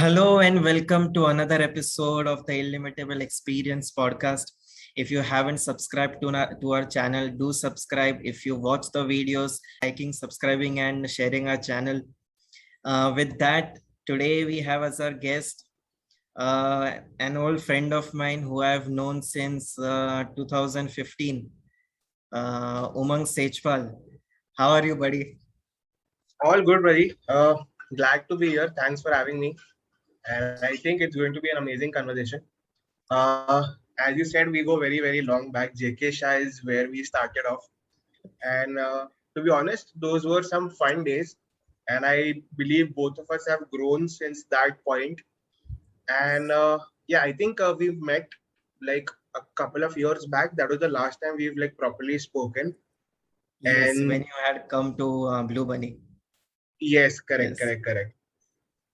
Hello and welcome to another episode of the Illimitable Experience podcast. If you haven't subscribed to our channel, do subscribe. If you watch the videos, liking, subscribing, and sharing our channel. With that, today we have as our guest an old friend of mine who I've known since 2015, Umang Sechpal. How are you, buddy? All good, buddy. Glad to be here. Thanks for having me. And I think it's going to be an amazing conversation. As you said, we go very, very long back. JK Shah is where we started off. And to be honest, those were some fun days. And I believe both of us have grown since that point. And yeah, I think we've met like a couple of years back. That was the last time we've like properly spoken. Yes, when And you had come to Blue Bunny. yes, correct, Yes. correct, correct.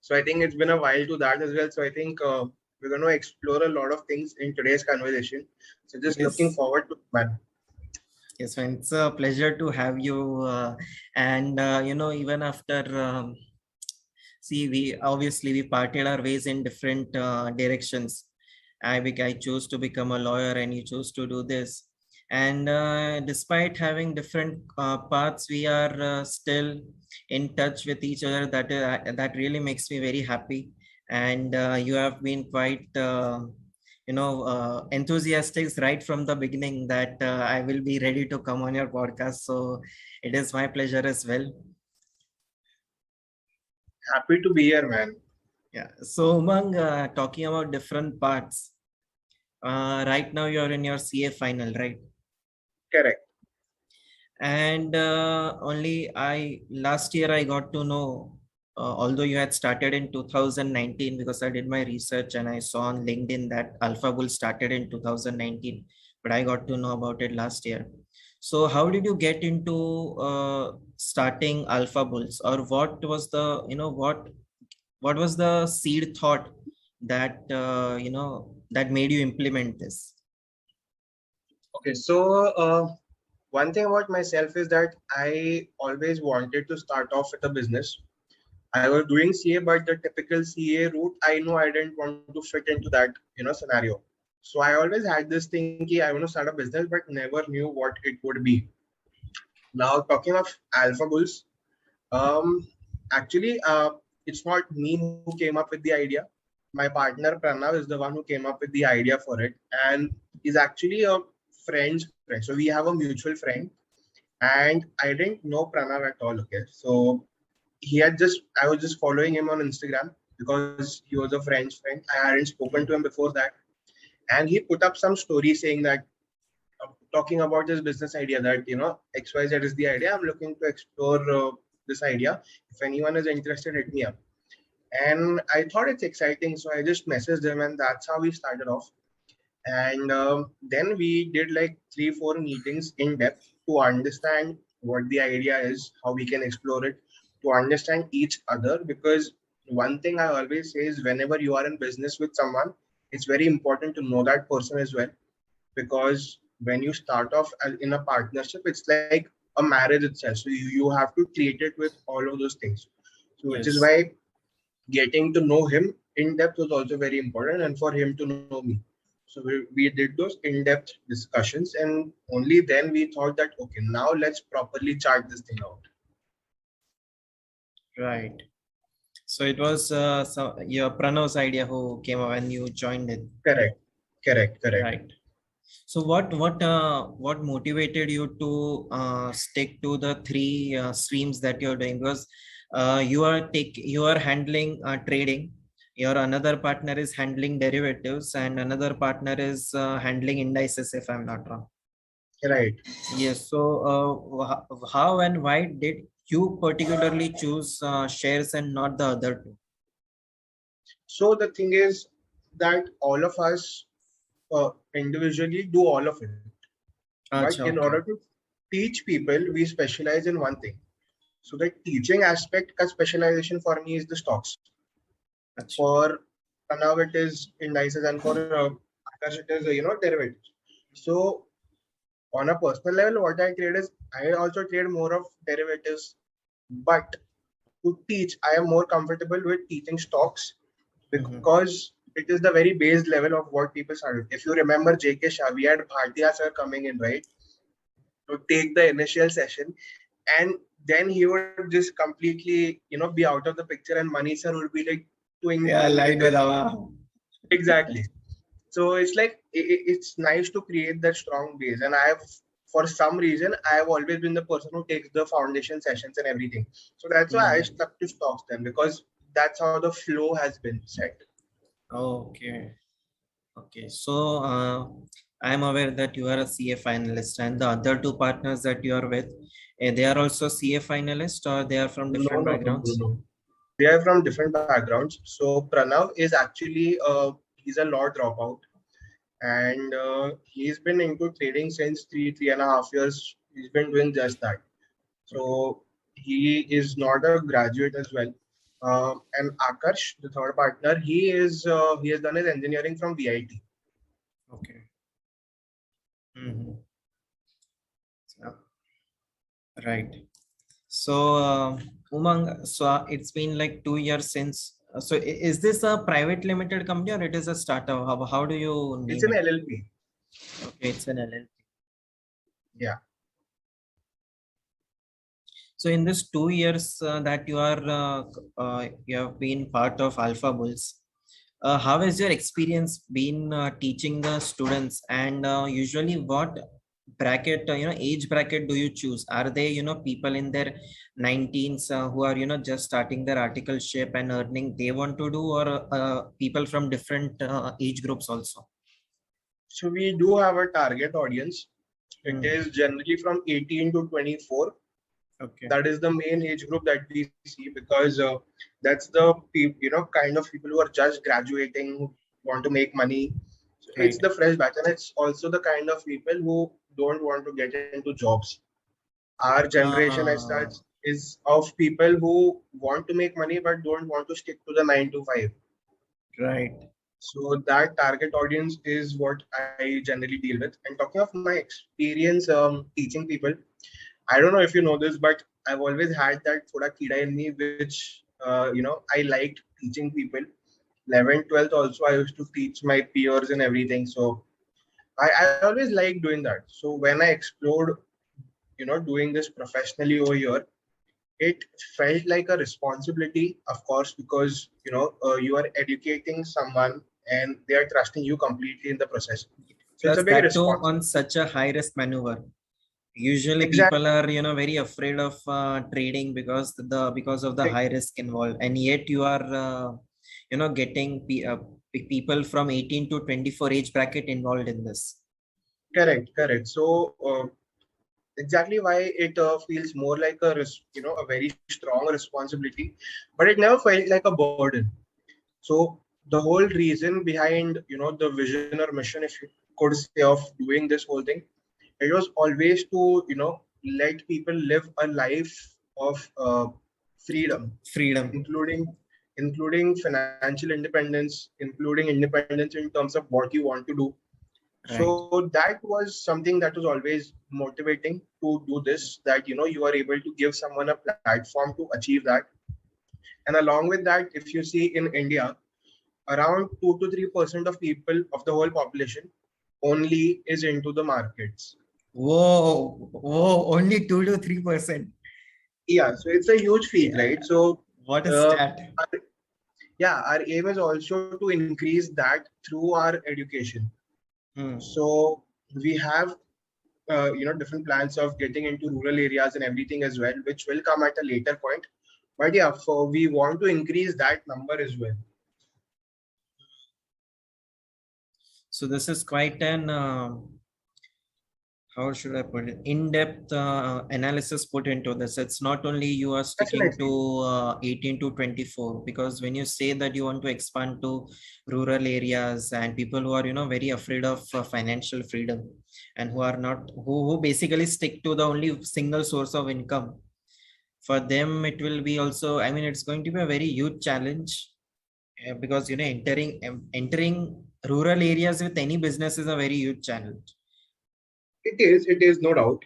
So I think it's been a while to that as well. So I think we're going to explore a lot of things in today's conversation. So just looking Yes. forward to man. Yes, man. It's a pleasure to have you. And even after, see, we parted our ways in different directions. I chose to become a lawyer, and you chose to do this. And despite having different paths, we are still in touch with each other. That really makes me very happy. And you have been quite. Enthusiastic right from the beginning that I will be ready to come on your podcast. So it is my pleasure as well. Happy to be here, man. Yeah. So Umang, talking about different parts, right now you're in your CA final, right? Correct. And only last year I got to know, although you had started in 2019, because I did my research and I saw on LinkedIn that Alpha Bull started in 2019, but I got to know about it last year. So how did you get into starting Alpha Bulls, or what was the, what was the seed thought that, that made you implement this? Okay. So one thing about myself is that I always wanted to start off with a business. I was doing CA, but the typical CA route, I know I didn't want to fit into that, scenario. So I always had this thing, I want to start a business, but never knew what it would be. Now talking of Alpha Bulls, Um, actually, it's not me who came up with the idea. My partner Pranav is the one who came up with the idea for it, and he's actually a friend's friend. So we have a mutual friend, and I didn't know Pranav at all. Okay, so I was just following him on Instagram because he was a friend's friend. I hadn't spoken to him before that, and he put up some story saying that talking about this business idea that XYZ is the idea. I'm looking to explore this idea. If anyone is interested, hit me up. And I thought it's exciting, so I just messaged them, and that's how we started off. And then we did like 3-4 meetings in depth to understand what the idea is, how we can explore it, to understand each other. Because one thing I always say is whenever you are in business with someone, it's very important to know that person as well, because when you start off in a partnership, it's like a marriage itself. So you have to treat it with all of those things. So which is Yes. why getting to know him in depth was also very important, and for him to know me. So we did those in-depth discussions, and only then we thought that okay, now let's properly chart this thing out. Right. So it was your Pranav's idea who came up and you joined it. Correct, correct, correct. Right. So what motivated you to stick to the three streams that you're doing? Because you are handling trading. Your another partner is handling derivatives, and another partner is handling indices, if I'm not wrong. Right. Yes. So how and why did you particularly choose shares and not the other two? So the thing is that all of us individually do all of it, but Acha, in order okay. to teach people, we specialize in one thing. So the teaching aspect का specialization for me is the stocks. Acha. For now it is indices, and for others it is derivatives. So on a personal level, what I trade is I also trade more of derivatives, but to teach I am more comfortable with teaching stocks because it is the very base level of what people started. If you remember JK Shah, we had Bhartiya sir coming in, right, to take the initial session, and then he would just completely, be out of the picture, and Mani sir would be like doing Yeah, line this. with our. Exactly. So it's like it's nice to create that strong base. And for some reason, I have always been the person who takes the foundation sessions and everything. So that's why I stuck to stocks then, because that's how the flow has been set. Okay. Okay. So I'm aware that you are a CA finalist, and the other two partners that you are with, they are also CA finalists, or they are from No, different no, no, no, backgrounds? no. They are from different backgrounds. So Pranav is actually he's a law dropout, and he's been into trading since 3.5 years. He's been doing just that. So he is not a graduate as well. And Akarsh, the third partner, he has done his engineering from VIT. Okay. Yeah, right. So, Umang, so it's been like 2 years since. So, is this a private limited company or it is a startup? How do you It's name an it? LLP. Okay, it's an LLC. Yeah. So, in this 2 years that you have been part of Alpha Bulls, how has your experience been teaching the students? And usually, what bracket, age bracket do you choose? Are they, people in their 19s who are, just starting their articleship and earning they want to do, or people from different age groups also? So we do have a target audience. It Hmm. is generally from 18 to 24. Okay. That is the main age group that we see, because that's the kind of people who are just graduating, who want to make money. So it's Right. the fresh batch, and it's also the kind of people who don't want to get into jobs. Our generation as such Uh, is of people who want to make money but don't want to stick to the 9 to 5. right. So that target audience is what I generally deal with. And talking of my experience teaching people, I don't know if you know this, but I've always had that thoda kida in me, which I liked teaching people. 11th, 12th also, I used to teach my peers and everything. So I always liked doing that. So when I explored, doing this professionally over here, it felt like a responsibility, of course, because you are educating someone and they are trusting you completely in the process. So it's a Plus, big that too on responsibility. such a high risk maneuver. Usually people Exactly. are very afraid of trading because of the high risk involved, and yet you are getting people from 18 to 24 age bracket involved in this. Correct, correct. So exactly why it feels more like a very strong responsibility, but it never felt like a burden. So the whole reason behind the vision or mission, if you could say, of doing this whole thing, it was always to let people live a life of freedom, Freedom. including financial independence, including independence in terms of what you want to do. Right. So that was something that was always motivating to do this, that you are able to give someone a platform to achieve that. And along with that, if you see in India, around 2 to 3% of people, of the whole population, only is into the markets. Whoa, only 2 to 3%. Yeah, so it's a huge feat, Yeah, right? So what a uh, stat. yeah, our aim is also to increase that through our education. Hmm. So we have different plans of getting into rural areas and everything as well, which will come at a later point. But yeah, so we want to increase that number as well. So this is quite an how should I put it, in-depth analysis put into this. It's not only you are sticking to Definitely. 18 to 24, because when you say that you want to expand to rural areas and people who are very afraid of financial freedom, and who are not who basically stick to the only single source of income, for them it will be also, I mean, it's going to be a very huge challenge, because entering rural areas with any business is a very huge challenge. It is no doubt.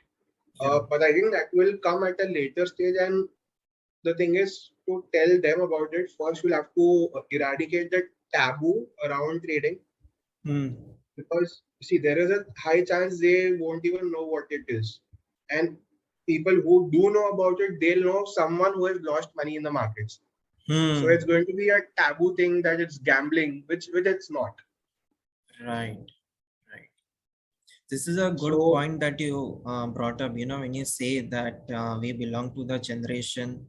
Yeah. But I think that will come at a later stage. And the thing is to tell them about it. First, you'll have to eradicate the taboo around trading, Hmm. because see, there is a high chance they won't even know what it is. And people who do know about it, they'll know someone who has lost money in the markets. So Hmm. it's going to be a taboo thing that it's gambling, which it's not. Right. Right. This is a good So point that you brought up. When you say that we belong to the generation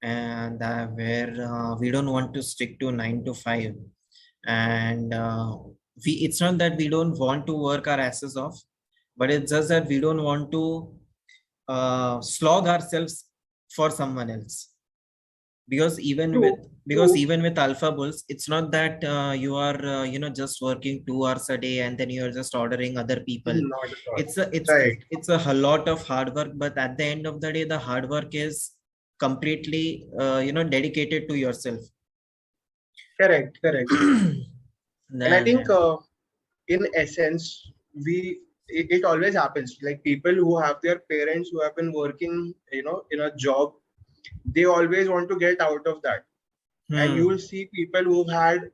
and where we don't want to stick to 9 to 5, and it's not that we don't want to work our asses off, but it's just that we don't want to slog ourselves for someone else. because even with true, because true. even with Alpha Bulls, it's not that you are just working 2 hours a day and then you're just ordering other people. Not at all. it's a it's Right. it's, it's a lot of hard work, but at the end of the day the hard work is completely dedicated to yourself. Correct. Correct. And I think Then in essence, it always happens. Like people who have their parents who have been working, in a job, they always want to get out of that. And you will hmm, see people who've had,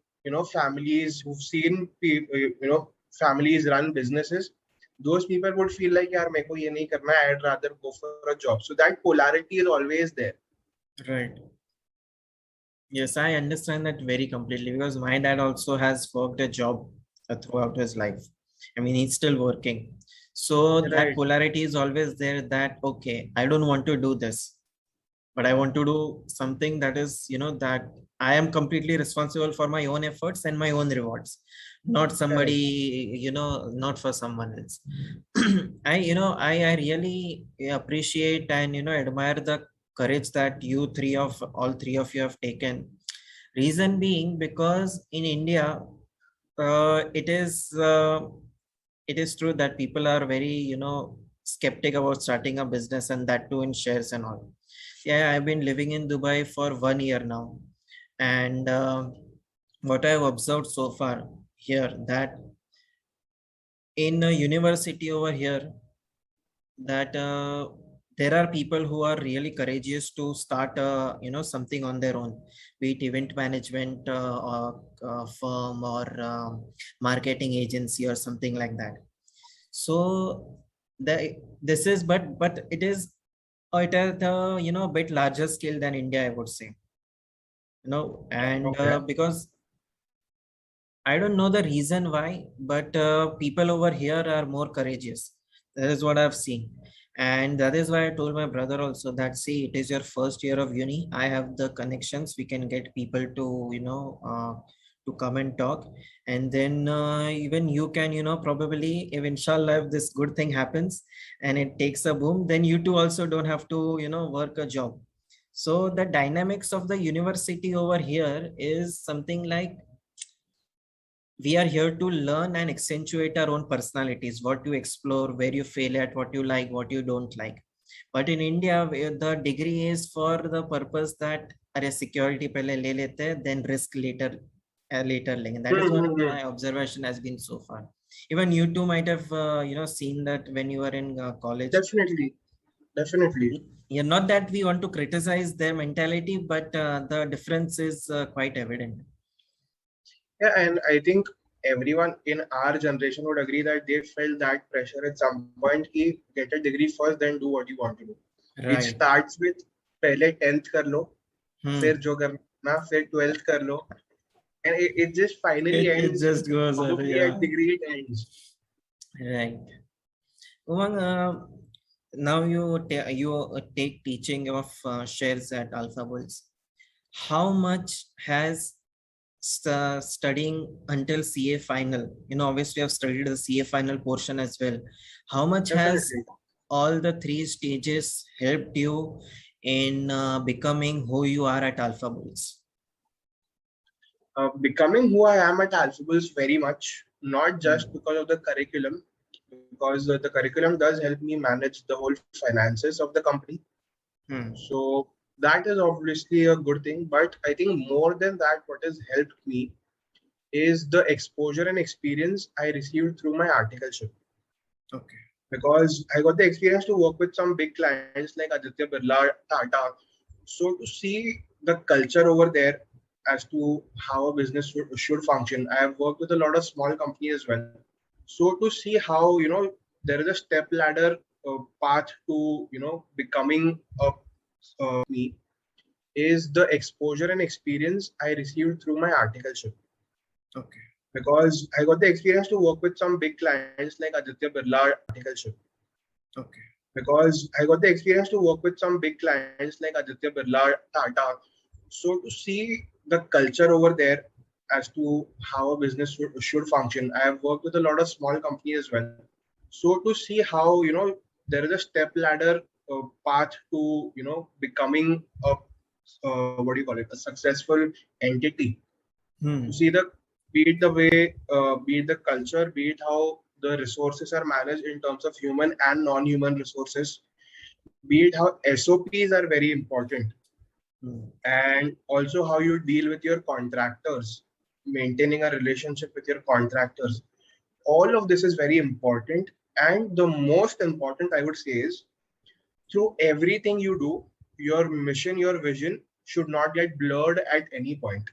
families who've seen families run businesses. Those people would feel like, yaar, meko ye nahi karna hai, I'd rather go for a job. So that polarity is always there. right. Yes, I understand that very completely because my dad also has worked a job throughout his life. I mean, he's still working. So that Right. polarity is always there that, okay, I don't want to do this, but I want to do something that is, that I am completely responsible for my own efforts and my own rewards, not somebody, Correct. not for someone else. I really appreciate and, admire the courage that all three of you have taken. Reason being because in India, uh, it is uh, it is true that people are very skeptic about starting a business, and that too in shares and all. Yeah, I've been living in Dubai for 1 year now, and what I've observed so far here, that in a university over here, that there are people who are really courageous to start something on their own, be it event management or firm or marketing agency or something like that. So this is, but it is the bit larger scale than India, I would say. And Okay. because I don't know the reason why, but people over here are more courageous. That is what I've seen. And that is why I told my brother also that, see, it is your first year of uni. I have the connections. We can get people to come and talk. And then even you can, probably, if inshallah, if this good thing happens and it takes a boom, then you too also don't have to, work a job. So the dynamics of the university over here is something like we are here to learn and accentuate our own personalities, what you explore, where you fail at, what you like, what you don't like. But in India, where the degree is for the purpose that are security pehle le lete hain, then risk later lenge. That is what Hmm. my observation has been so far. Even you too might have seen that when you were in college. Definitely. Definitely. Yeah, not that we want to criticize their mentality, but the difference is quite evident. Yeah, and I think everyone in our generation would agree that they felt that pressure at some point कि get a degree first, then do what you want to do. It Right. starts with पहले 10th कर लो, फिर Hmm. जो करना, फिर 12th कर लो, and it just finally It ends. just goes on, Probably yeah. at degree it ends. Right. Umang, now you take teaching of shares at Alpha Bulls. How much has studying until CA final? Obviously, I've studied the CA final portion as well. How much has Definitely. all the three stages helped you in becoming who you are at Alpha Bulls? Becoming who I am at Alphabulls very much, not just Hmm. because of the curriculum, because the curriculum does help me manage the whole finances of the company. Hmm. So that is obviously a good thing. But I think more than that, what has helped me is the exposure and experience I received through my articleship. Okay. Because I got the experience to work with some big clients like Aditya Birla, Tata. So to see the culture over there as to how a business should function, I have worked with a lot of small companies as well. So to see how there is a step ladder path to becoming a me is the exposure and experience I received through my articleship. Okay. Because I got the experience to work with some big clients like Aditya Birla articleship. Okay. Because I got the experience to work with some big clients like Aditya Birla, Tata. So to see the culture over there as to how a business should function, I have worked with a lot of small companies as well. So to see how there is a step ladder path to becoming a what do you call it, a successful entity. To see the be it the way, be it the culture, be it how the resources are managed in terms of human and non-human resources, be it how SOPs are very important, and also how you deal with your contractors, maintaining a relationship with your contractors. All of this is very important. And the most important, I would say, is through everything you do, your mission, your vision should not get blurred at any point.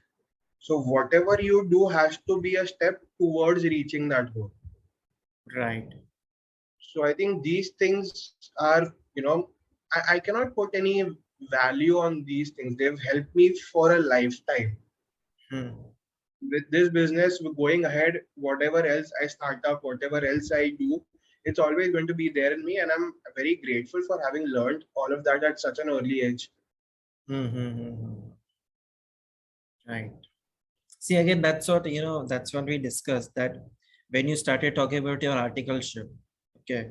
So whatever you do has to be a step towards reaching that goal. Right. So I think these things are, I cannot put any value on these things. They've helped me for a lifetime. With this business going ahead, whatever else I start up, whatever else I do, it's always going to be there in me. And I'm very grateful for having learned all of that at such an early age. Right. See, again, that's what, that's what we discussed, that when you started talking about your articleship, okay,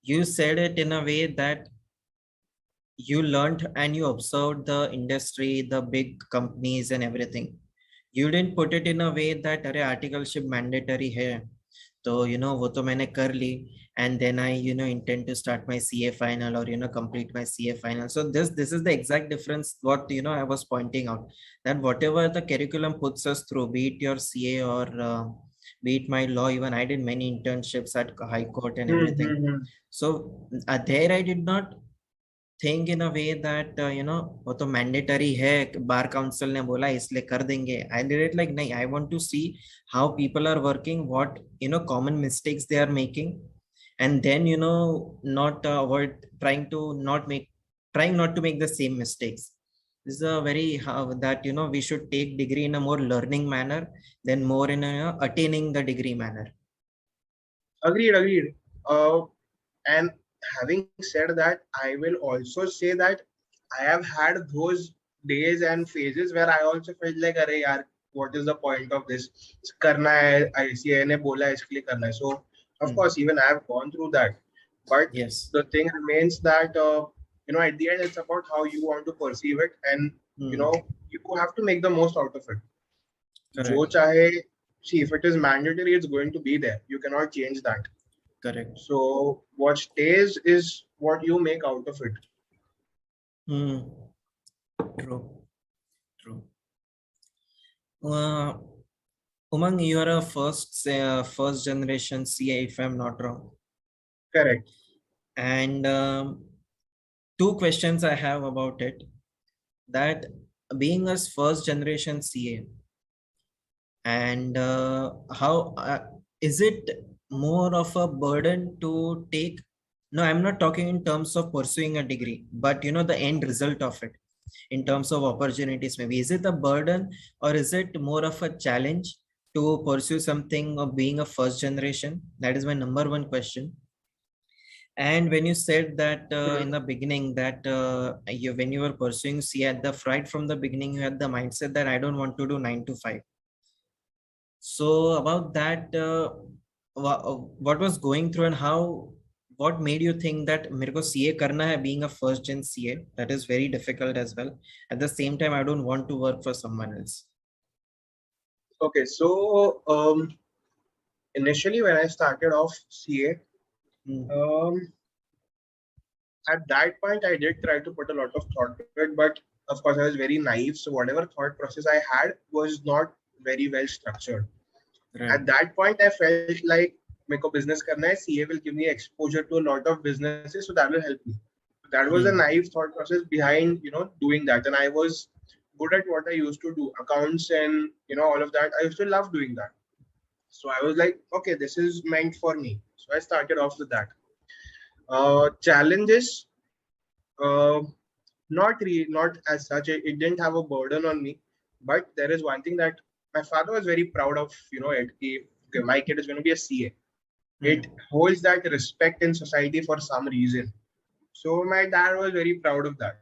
you said it in a way that you learned and you observed the industry, the big companies and everything. You didn't put it in a way that अरे articleship mandatory है, तो वो तो मैंने कर ली, and then I intend to start my CA final or complete my CA final. So this is the exact difference what I was pointing out, that whatever the curriculum puts us through, be it your CA or be it my law, even I did many internships at High Court and everything. So there I did not think in a way that वो तो mandatory है, bar council ने बोला इसलिए कर देंगे. I did it like नहीं, I want to see how people are working, what common mistakes they are making, and then not avoid trying not to make the same mistakes. This is a very that we should take degree in a more learning manner than more in a attaining the degree manner. Agreed. And having said that, I will also say that I have had those days and phases where I also felt like, "Arey yaar, what is the point of this? करना है, ICAI ने बोला है इसके लिए करना है." So of course, even I have gone through that. But Yes. the thing remains that at the end, it's about how you want to perceive it, and you have to make the most out of it. जो चाहे, see, if it is mandatory, it's going to be there. You cannot change that. Correct. So what stays is what you make out of it. True. Umang, you are a first generation CA, if I'm not wrong. Correct. And two questions I have about it. That being a first generation CA, and how is it more of a burden to take? No, I'm not talking in terms of pursuing a degree, but the end result of it, in terms of opportunities. Maybe is it a burden or is it more of a challenge to pursue something of being a first generation? That is my number one question. And when you said that in the beginning that when you were pursuing CA, at the right from the beginning, you had the mindset that I don't want to do 9 to 5. So about that, what was going through and what made you think that मेरे को CA करना है, being a first gen CA? That is very difficult as well. At the same time, I don't want to work for someone else. Okay, so initially when I started off CA, at that point I did try to put a lot of thought to it, but of course I was very naive. So whatever thought process I had was not very well structured. Right. At that point, I felt like मेरे को business करना है, CA will give me exposure to a lot of businesses, so that will help me. That was a naive thought process behind, doing that. And I was good at what I used to do, accounts and, all of that. I used to love doing that. So I was like, okay, this is meant for me. So I started off with that. Challenges, uh, not as such. It didn't have a burden on me. But there is one thing that my father was very proud of, okay, my kid is going to be a CA. It holds that respect in society for some reason. So my dad was very proud of that.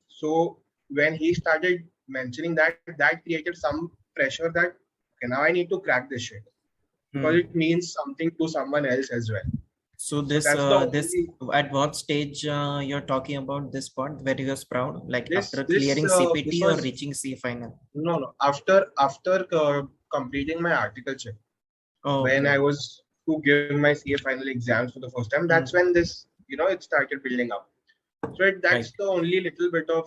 So when he started mentioning that, that created some pressure that, okay, now I need to crack this shit because it means something to someone else as well. So this at what stage you're talking about this part where you was proud, like after clearing CPT or reaching C final? No. After completing my articleship, when I was to give my CA final exams for the first time, that's when this, it started building up. So that's the only little bit of,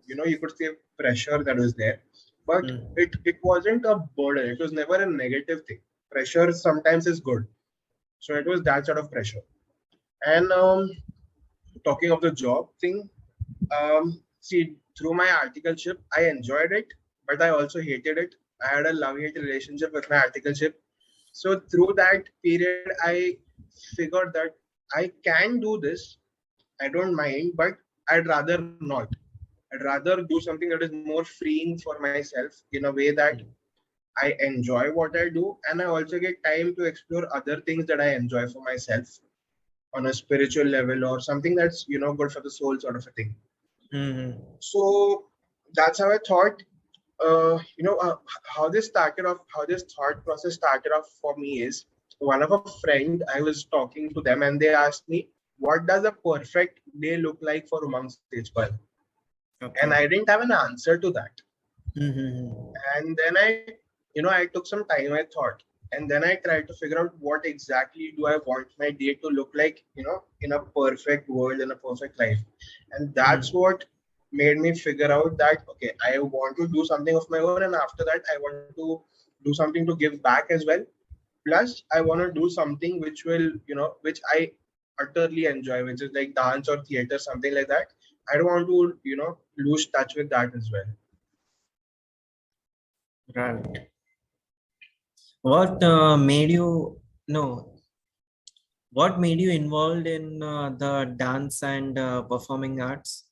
you could say pressure that was there. But it wasn't a burden. It was never a negative thing. Pressure sometimes is good. So it was that sort of pressure. And talking of the job thing, see, through my articleship, I enjoyed it, but I also hated it. I had a love-hate relationship with my articleship. So through that period, I figured that I can do this. I don't mind, but I'd rather not. I'd rather do something that is more freeing for myself in a way that I enjoy what I do, and I also get time to explore other things that I enjoy for myself on a spiritual level or something that's good for the soul, sort of a thing. So that's how I thought. How this thought process started off for me is one of a friend. I was talking to them and they asked me, what does a perfect day look like for Umang Tejpal? And I didn't have an answer to that. And then I took some time, I thought, and then I tried to figure out what exactly do I want my day to look like, in a perfect world, in a perfect life. And that's what made me figure out that, okay, I want to do something of my own. And after that, I want to do something to give back as well. Plus, I want to do something which will, which I utterly enjoy, which is like dance or theater, something like that. I don't want to, lose touch with that as well. Right. What made you what made you involved in the dance and performing arts?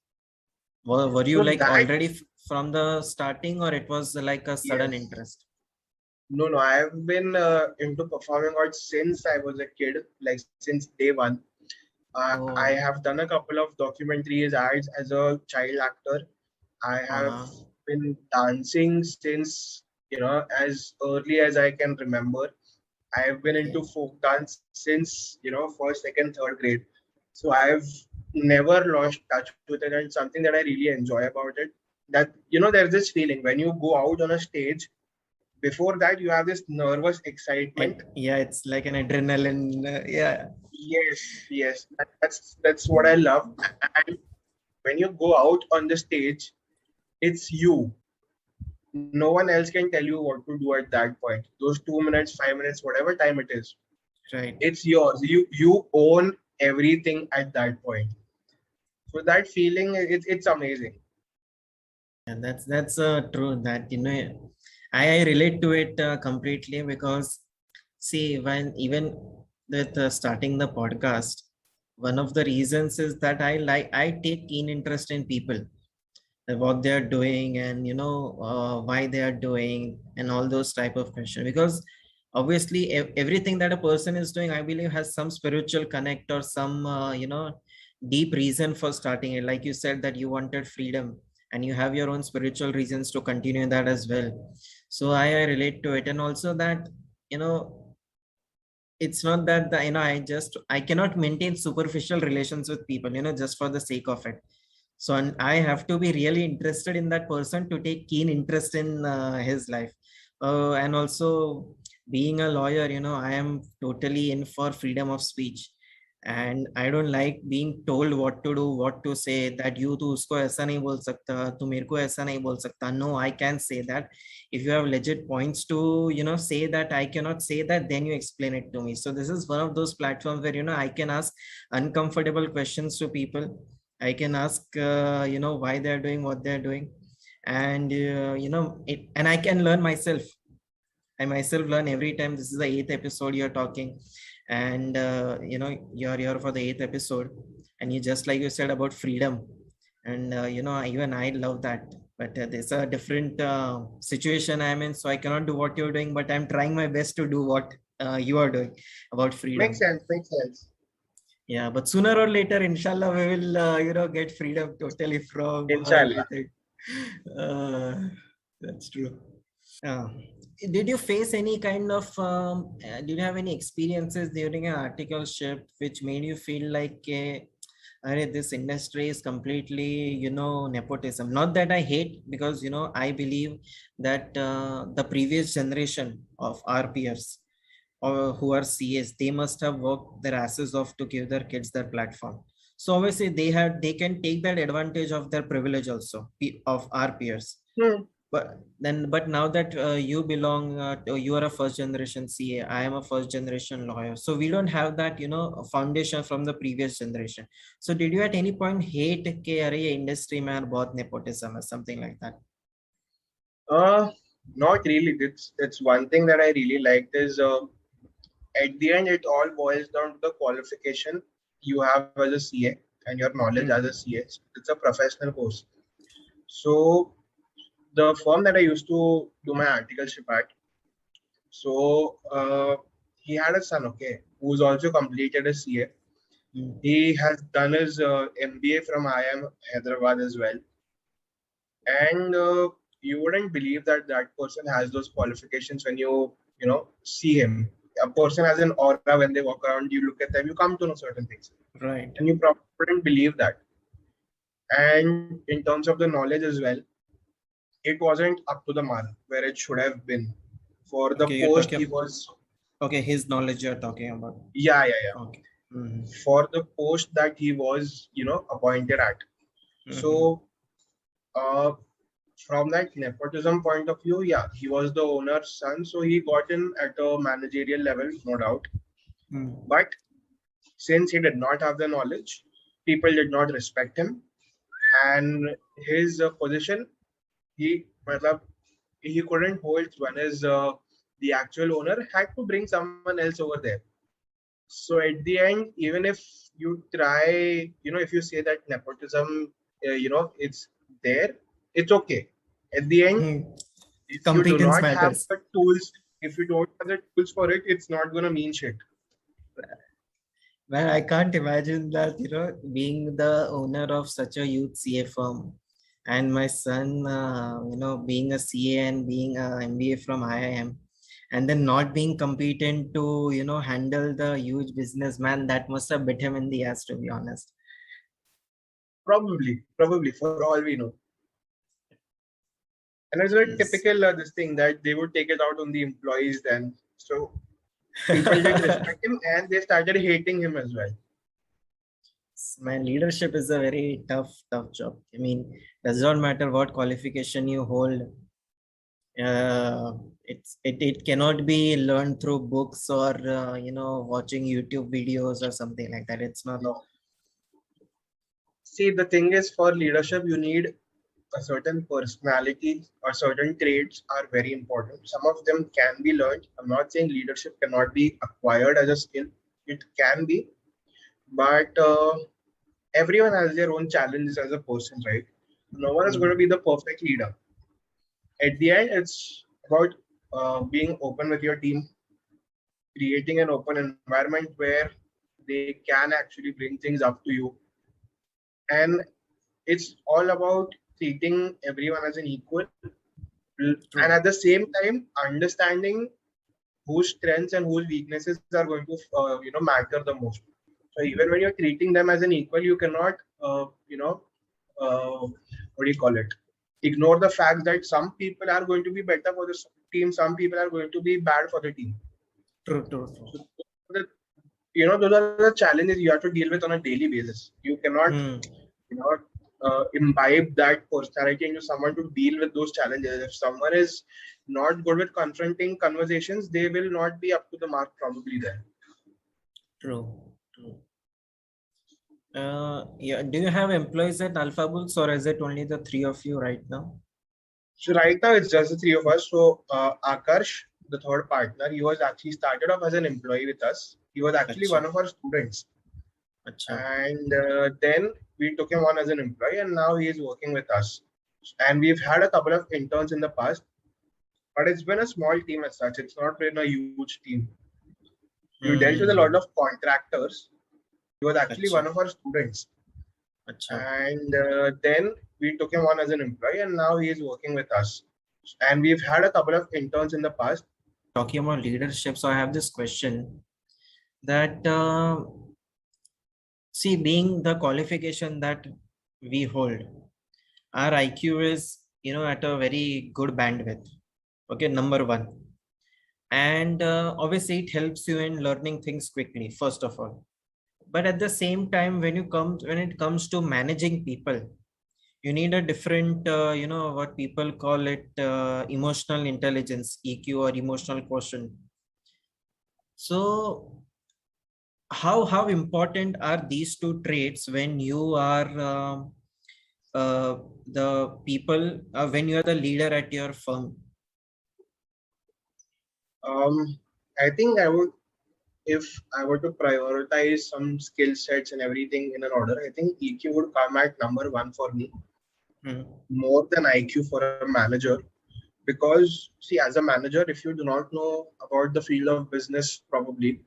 Were you like already from the starting, or it was like a sudden interest? No, I have been into performing arts since I was a kid, like since day one. I have done a couple of documentaries, ads as a child actor. I have been dancing since, as early as I can remember. I have been into folk dance since, first, second, third grade. So I've never lost touch with it, and something that I really enjoy about it. That, there's this feeling when you go out on a stage. Before that, you have this nervous excitement. Yeah, it's like an adrenaline. Yes. That's what I love. And when you go out on the stage, it's you. No one else can tell you what to do at that point. Those 2 minutes, 5 minutes, whatever time it is, right? It's yours. You own everything at that point. So that feeling, it's amazing. And that's true. That I relate to it completely, because see, when even with starting the podcast, one of the reasons is that I take keen interest in people, what they are doing, and why they are doing, and all those type of questions. Because obviously everything that a person is doing, I believe, has some spiritual connect or some deep reason for starting it. Like you said that you wanted freedom, and you have your own spiritual reasons to continue that as well. So I relate to it. And also that it's not that I cannot maintain superficial relations with people just for the sake of it. So I have to be really interested in that person to take keen interest in his life. And also, being a lawyer, I am totally in for freedom of speech. And I don't like being told what to do, what to say, that you to usko aisa nahi bol sakta, tu mere ko aisa nahi bol sakta. No, I can say that. If you have legit points to say that I cannot say that, then you explain it to me. So this is one of those platforms where I can ask uncomfortable questions to people, I can ask, why they're doing what they're doing. And, and I can learn myself. I myself learn every time. This is the eighth episode you're talking, and you're here for the eighth episode, and you just like you said about freedom, and even I love that. But there's a different situation I'm in, so I cannot do what you're doing, but I'm trying my best to do what you are doing about Makes freedom. sense. Makes sense. Yeah, but sooner or later, inshallah, we will get freedom totally from Inshallah. everything. Uh, that's true. Uh, did you face any kind of did you have any experiences during an articleship which made you feel like this industry is completely nepotism? Not that I hate, because I believe that the previous generation of our peers or who are CAs, they must have worked their asses off to give their kids their platform. So obviously they can take that advantage of their privilege also of our peers. Hmm. But now that you belong you are a first generation CA, I am a first generation lawyer, so we don't have that foundation from the previous generation. So did you at any point hate ke are ye industry mein bahut nepotism or something like that? Not really. It's one thing that I really liked is at the end it all boils down to the qualification you have as a CA and your knowledge as a CA. It's a professional course. So the firm that I used to do my articleship at, so he had a son, okay, who's also completed a CA. He has done his MBA from IIM Hyderabad as well. And you wouldn't believe that that person has those qualifications when see him. A person has an aura when they walk around, you look at them, you come to know certain things. Right. And you probably wouldn't believe that. And in terms of the knowledge as well, it wasn't up to the mark where it should have been. For the post, he was. Okay, his knowledge you're talking about. Yeah. Okay. For the post that he was, appointed at. So, from that nepotism point of view, yeah, he was the owner's son, so he got in at a managerial level, no doubt. But since he did not have the knowledge, people did not respect him, and his position, he couldn't hold when his the actual owner had to bring someone else over there. So at the end, even if you try, if you say that nepotism, it's there, it's okay. At the end, if you do not have the tools, if you don't have the tools for it, it's not going to mean shit. Man, I can't imagine that, being the owner of such a huge CA firm, and my son, being a CA and being an MBA from IIM, and then not being competent to, handle the huge business. Man, that must have bit him in the ass, to be honest. Probably, for all we know. And it's very typical this thing that they would take it out on the employees then. So people didn't respect him and they started hating him as well. Man, leadership is a very tough job. I mean, does not matter what qualification you hold. It cannot be learned through books or watching YouTube videos or something like that. It's not. No. See, the thing is, for leadership, you need a certain personality or certain traits are very important. Some of them can be learned. I'm not saying leadership cannot be acquired as a skill. It can be, but everyone has their own challenges as a person, right? No one is going to be the perfect leader. At the end, it's about being open with your team, creating an open environment where they can actually bring things up to you. And it's all about treating everyone as an equal. And at the same time, understanding whose strengths and whose weaknesses are going to matter the most. So even when you're treating them as an equal, you cannot what do you call it, ignore the fact that some people are going to be better for the team, some people are going to be bad for the team. True. So, those are the challenges you have to deal with on a daily basis. You cannot imbibe that personality into someone to deal with those challenges. If someone is not good with confronting conversations, they will not be up to the mark probably there. True. Yeah. Do you have employees at Alpha Bulls, or is it only the three of you right now? So right now it's just the three of us. So Akarsh, the third partner, he was actually started off as an employee with us. He was actually Acha, one of our students, acha. and then we took him on as an employee, and now he is working with us. And we've had a couple of interns in the past, but it's been a small team as such. It's not been a huge team. We dealt with a lot Hmm. of contractors. He was actually Acha, one of our students, acha. and then we took him on as an employee, and now he is working with us. And we've had a couple of interns in the past. Talking about leadership, so I have this question that see, being the qualification that we hold, our IQ is, at a very good bandwidth. Okay, number one. And obviously, it helps you in learning things quickly, first of all. But at the same time, when it comes to managing people, you need a different, what people call it, emotional intelligence, EQ, or emotional quotient. So how important are these two traits when you are the people when you are the leader at your firm? Um, I think I would, if I were to prioritize some skill sets and everything in an order, I think EQ would come at number one for me, Hmm. more than IQ for a manager. Because, see, as a manager, if you do not know about the field of business, probably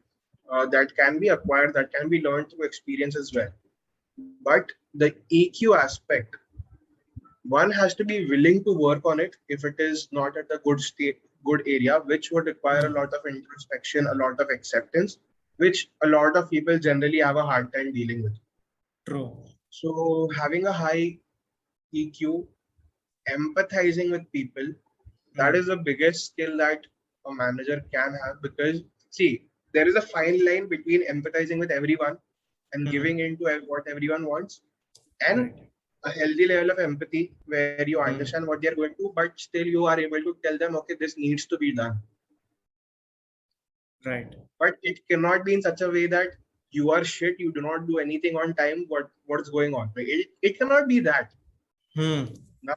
that can be acquired, that can be learned through experience as well. But the EQ aspect, one has to be willing to work on it if it is not at a good state, good area, which would require a Hmm. lot of introspection, a lot of acceptance, which a lot of people generally have a hard time dealing with. True. So having a high EQ, empathizing with people, that is Hmm. the biggest skill that a manager can have. Because, see, there is a fine line between empathizing with everyone and Hmm. giving in to what everyone wants, and Right. a healthy level of empathy where you understand Hmm. what they're going to, but still you are able to tell them, okay, this needs to be done. Right. But it cannot be in such a way that you are shit, you do not do anything on time. What's going on? Like, it cannot be that. Hmm. Now,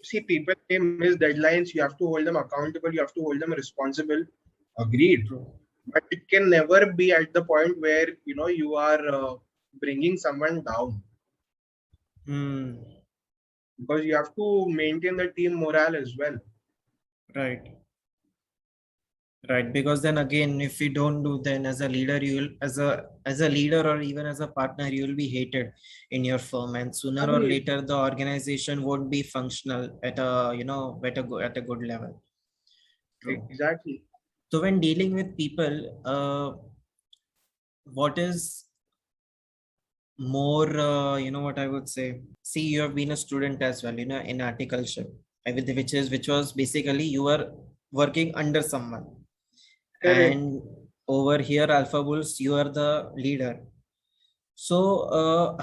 see, people may miss deadlines. You have to hold them accountable. You have to hold them responsible. Agreed. True. But it can never be at the point where you are bringing someone down, Hmm. because you have to maintain the team morale as well. Right. Right, because then again, if we don't do, then as a leader, you will, as a leader or even as a partner, you will be hated in your firm, and sooner or Agreed. later, the organization won't be functional at a at a good level. True. Exactly. So when dealing with people, what is more, what I would say? See, you have been a student as well, in horticulture, which was basically you were working under someone. Correct. And over here, Alpha Bulls, you are the leader. So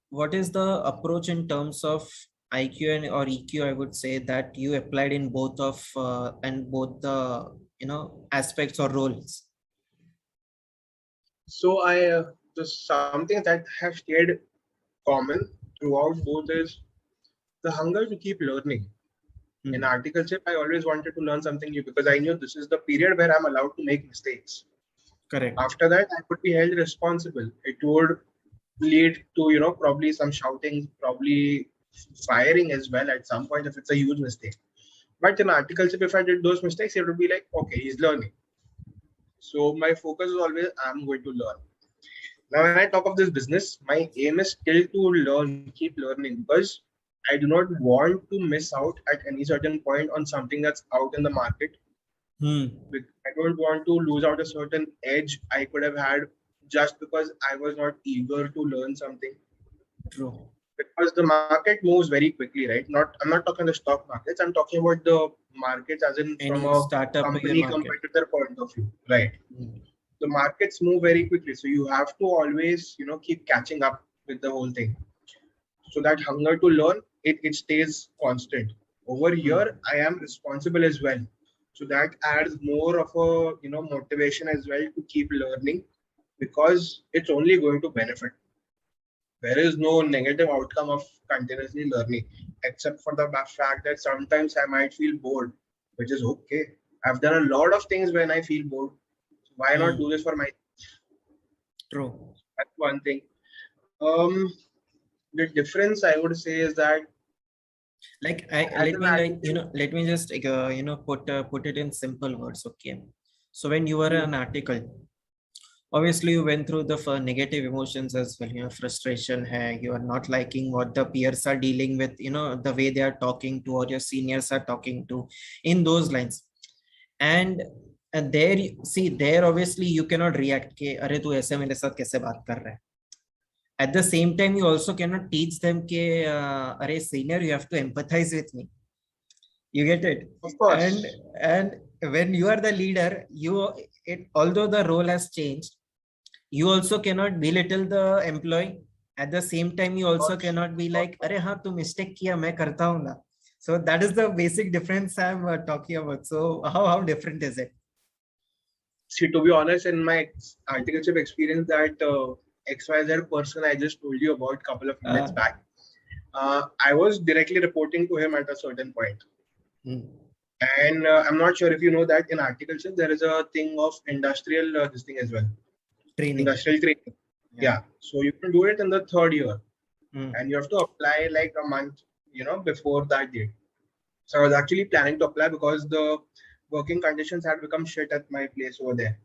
what is the approach in terms of IQ and or EQ, I would say, that you applied in both of and both the aspects or roles? So just something that have stayed common throughout both is the hunger to keep learning. In Hmm. horticulture, I always wanted to learn something new because I knew this is the period where I'm allowed to make mistakes. Correct. After that, I could be held responsible. It would lead to, probably some shouting, probably firing as well at some point if it's a huge mistake. But in horticulture, if I did those mistakes, it would be like, okay, he's learning. So my focus is always, I'm going to learn. Now, when I talk of this business, my aim is still to learn, keep learning, because I do not want to miss out at any certain point on something that's out in the market. Hmm. I don't want to lose out a certain edge I could have had just because I was not eager to learn something. True. Because the market moves very quickly, right? I'm not talking the stock markets. I'm talking about the markets as in from Any a startup in your company market? competitor point of view, right? Hmm. The markets move very quickly, so you have to always keep catching up with the whole thing, so that hunger to learn, it stays constant. Over Hmm. here I am responsible as well, so that adds more of a motivation as well to keep learning, because it's only going to benefit. There is no negative outcome of continuously learning, except for the fact that sometimes I might feel bored, which is okay. I've done a lot of things when I feel bored. Why not do this for my? True. That's one thing. The difference I would say is that Like as an article, let me just put it in simple words. Okay. So when you were an article, obviously you went through the negative emotions as well, frustration hai, you are not liking what the peers are dealing with, the way they are talking to, or your seniors are talking to, in those lines. And there see, there obviously you cannot react ke अरे तू ऐसे मेरे साथ कैसे बात कर रहा है. At the same time you also cannot teach them ke अरे senior, you have to empathize with me. You get it? of course, And when you are the leader, although the role has changed, you also cannot belittle the employee. At the same time you also cannot be like अरे हाँ तू mistake किया, मैं करता हूँ ना. So that is the basic difference I'm talking about. So how different is it? see, to be honest, in my articleship experience, that XYZ person I just told you about a couple of minutes back, I was directly reporting to him at a certain point. And I'm not sure if you know that in articleship there is a thing of industrial this thing as well. Training. Industrial training. Yeah. So you can do it in the third year, and you have to apply like a month, before that date. So I was actually planning to apply because the working conditions had become shit at my place over there.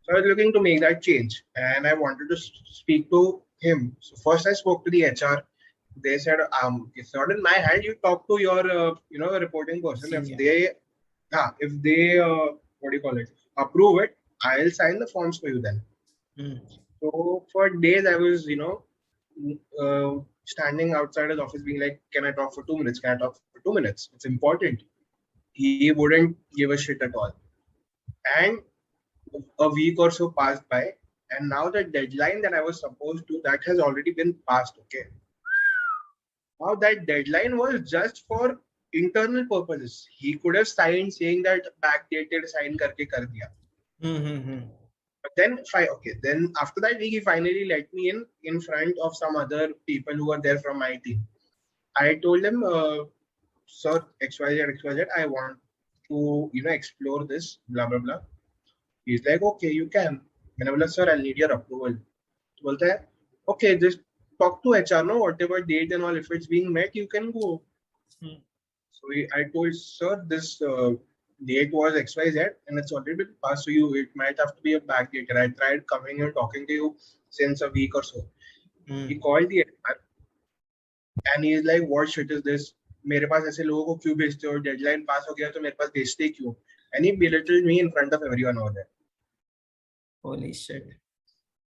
So I was looking to make that change, and I wanted to speak to him. So first I spoke to the HR. They said, it's not in my hand. You talk to your, reporting person. Senior. If they, what do you call it, approve it, I'll sign the forms for you then. So for days I was, standing outside his office being like, can I talk for 2 minutes? Can I talk for 2 minutes? It's important. He wouldn't give a shit at all. And a week or so passed by, and now the deadline that I was supposed to, that has already been passed. Okay. Now that deadline was just for internal purposes. He could have signed saying that backdated, sign karke kar diya. But then, then after that week, he finally let me in front of some other people who were there from my team. I told him, sir, XYZ, I want to, explore this, blah, blah, blah. He's like, okay, you can. And I was like, sir, I'll need your approval. So, okay, just talk to HR, no, whatever date and all, if it's being met, you can go. So I told, sir, this date was XYZ and it's already been passed. So it might have to be a backdated. I tried coming and talking to you since a week or so. He called the HR and he's like, what shit is this? मेरे पास ऐसे लोगों को क्यों भेजते हो? Deadline pass हो गया तो मेरे पास भेजते क्यों? And he belittled me in front of everyone over there. Holy shit.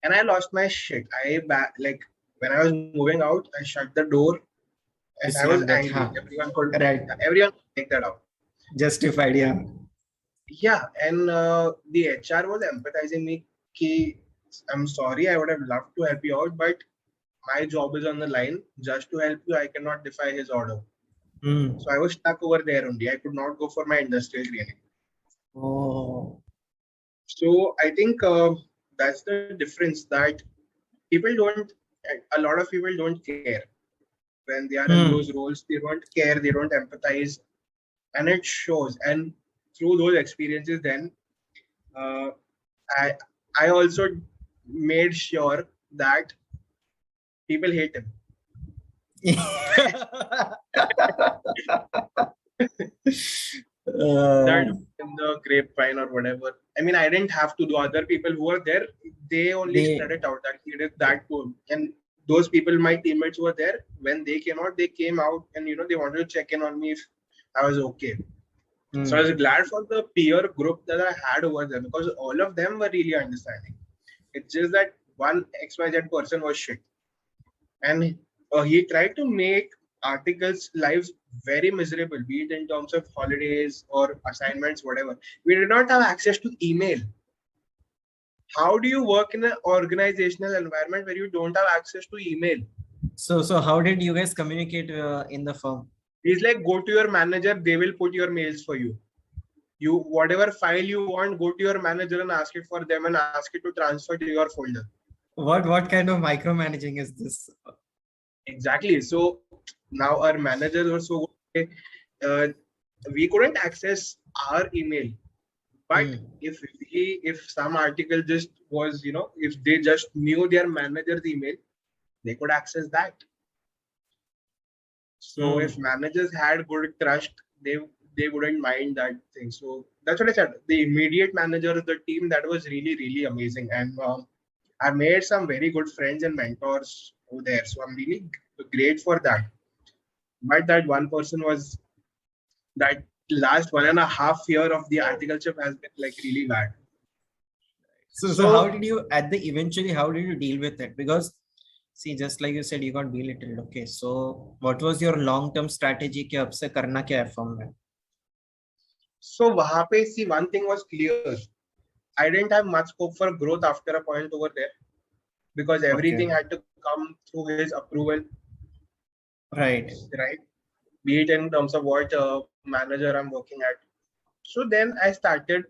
And I lost my shit. When I was moving out, I shut the door and I was angry. Everyone could take that out. Justified, yeah. Yeah, and the HR was empathizing me. I'm sorry, I would have loved to help you out, but my job is on the line. Just to help you, I cannot defy his order. So I was stuck over there only. I could not go for my industrial training. Oh. So I think that's the difference, that a lot of people don't care when they are in those roles. They don't care, they don't empathize, and it shows. And through those experiences, then I also made sure that people hate him. That in the grapevine or whatever. I mean, I didn't have to do. Other people who were there, they spread it out that he did that too. And those people, my teammates who were there, when they came out and they wanted to check in on me if I was okay. So I was glad for the peer group that I had over there, because all of them were really understanding. It's just that one XYZ person was shit. And he tried to make articles' lives very miserable, be it in terms of holidays or assignments, whatever. We did not have access to email. How do you work in an organizational environment where you don't have access to email? So how did you guys communicate in the firm? He's like, go to your manager, they will put your mails for you. You, whatever file you want, go to your manager and ask it for them and ask it to transfer to your folder. What kind of micromanaging is this? Exactly. So now our managers were so good. We couldn't access our email, but Hmm. if some article just was, if they just knew their manager's email, they could access that. So if Hmm. managers had good trust, they wouldn't mind that thing. So that's what I said. The immediate manager of the team, that was really really amazing, and I made some very good friends and mentors over there. So I'm really great for that. But that one person was that last 1.5 year of the articleship has been like really bad. So how So did you at the eventually how did you deal with it? Because see, just like you said, you got belittled. Okay, so what was your long-term strategy कि अब से करना क्या है firm में? so वहाँ पे see, one thing was clear. I didn't have much scope for growth after a point over there because Okay, everything had to come through his approval, right. right? Be it in terms of what manager I'm working at. So then I started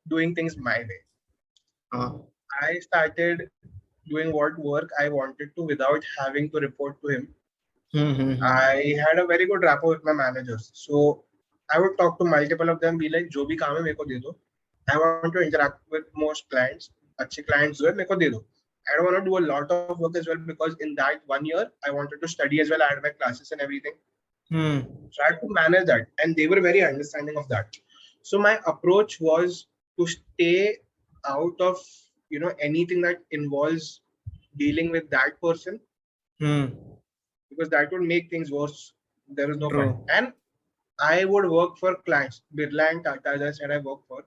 doing things my way. Uh, I started doing what work I wanted to without having to report to him. hmm. I had a very good rapport with my managers. So I would talk to multiple of them, be like, जो भी काम है मेरे को दे दो. I want to interact with most clients. अच्छे clients जो है मेरे को दे दो. I don't want to do a lot of work as well because in that 1 year I wanted to study as well. I had my classes and everything. Hmm. So I had to manage that, and they were very understanding of that. So my approach was to stay out of anything that involves dealing with that person Hmm. because that would make things worse. There is no point. True. And I would work for clients, Birla and Tata, as I said, I work for.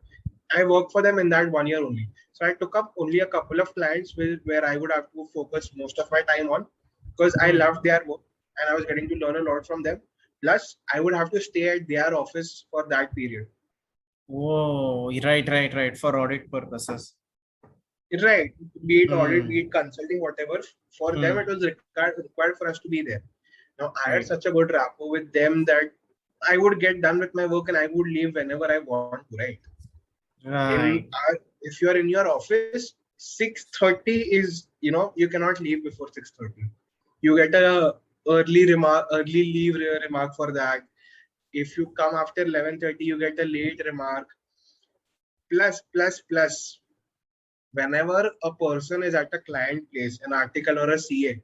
I worked for them in that 1 year only. So I took up only a couple of clients where I would have to focus most of my time on because I Hmm. loved their work and I was getting to learn a lot from them. Plus, I would have to stay at their office for that period. Whoa, right. For audit purposes. Right. Be it audit, be it Hmm. consulting, whatever. For them, it Hmm. was required for us to be there. Now, I had Right. such a good rapport with them that I would get done with my work and I would leave whenever I want to, right? Right. If you are in your office, 6:30 is, you cannot leave before 6:30. You get a early leave remark for that. If you come after 11:30, you get a late remark. Plus, whenever a person is at a client place, an article or a CA,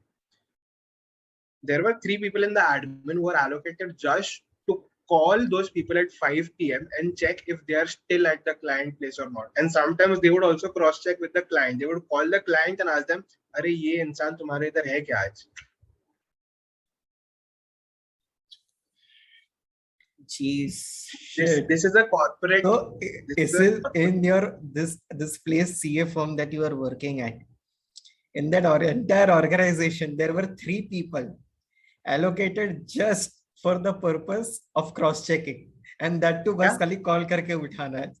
there were 3 people in the admin who were allocated just to call those people at 5 p.m. and check if they are still at the client place or not. And sometimes they would also cross check with the client. They would call the client and ask them, "अरे ये इंसान तुम्हारे इधर है क्या आज?" Jeez, This shit. this is a corporate. So This is is a it corporate. in your this place CA firm that you are working at? In that or entire organization, there were 3 people allocated just for the purpose of cross-checking, and that too बस Yeah, खाली call करके उठाना है.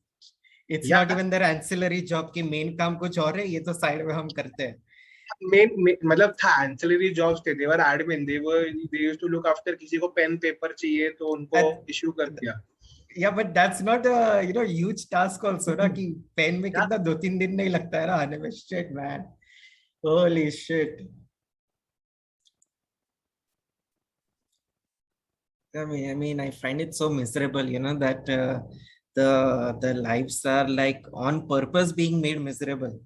It's not yeah. even their ancillary job कि main काम कुछ और है, ये तो side में हम करते हैं. मतलब था ancillary jobs थे. They were admin. They used to look after किसी को pen paper चाहिए तो उनको That, issue कर दिया. yeah, but that's not a huge task also ना कि पेन में Yeah. कितना 2-3 दिन नहीं लगता है ना आने में. Shit, man. Holy shit. I find it so miserable, that the lives are like on purpose being made miserable.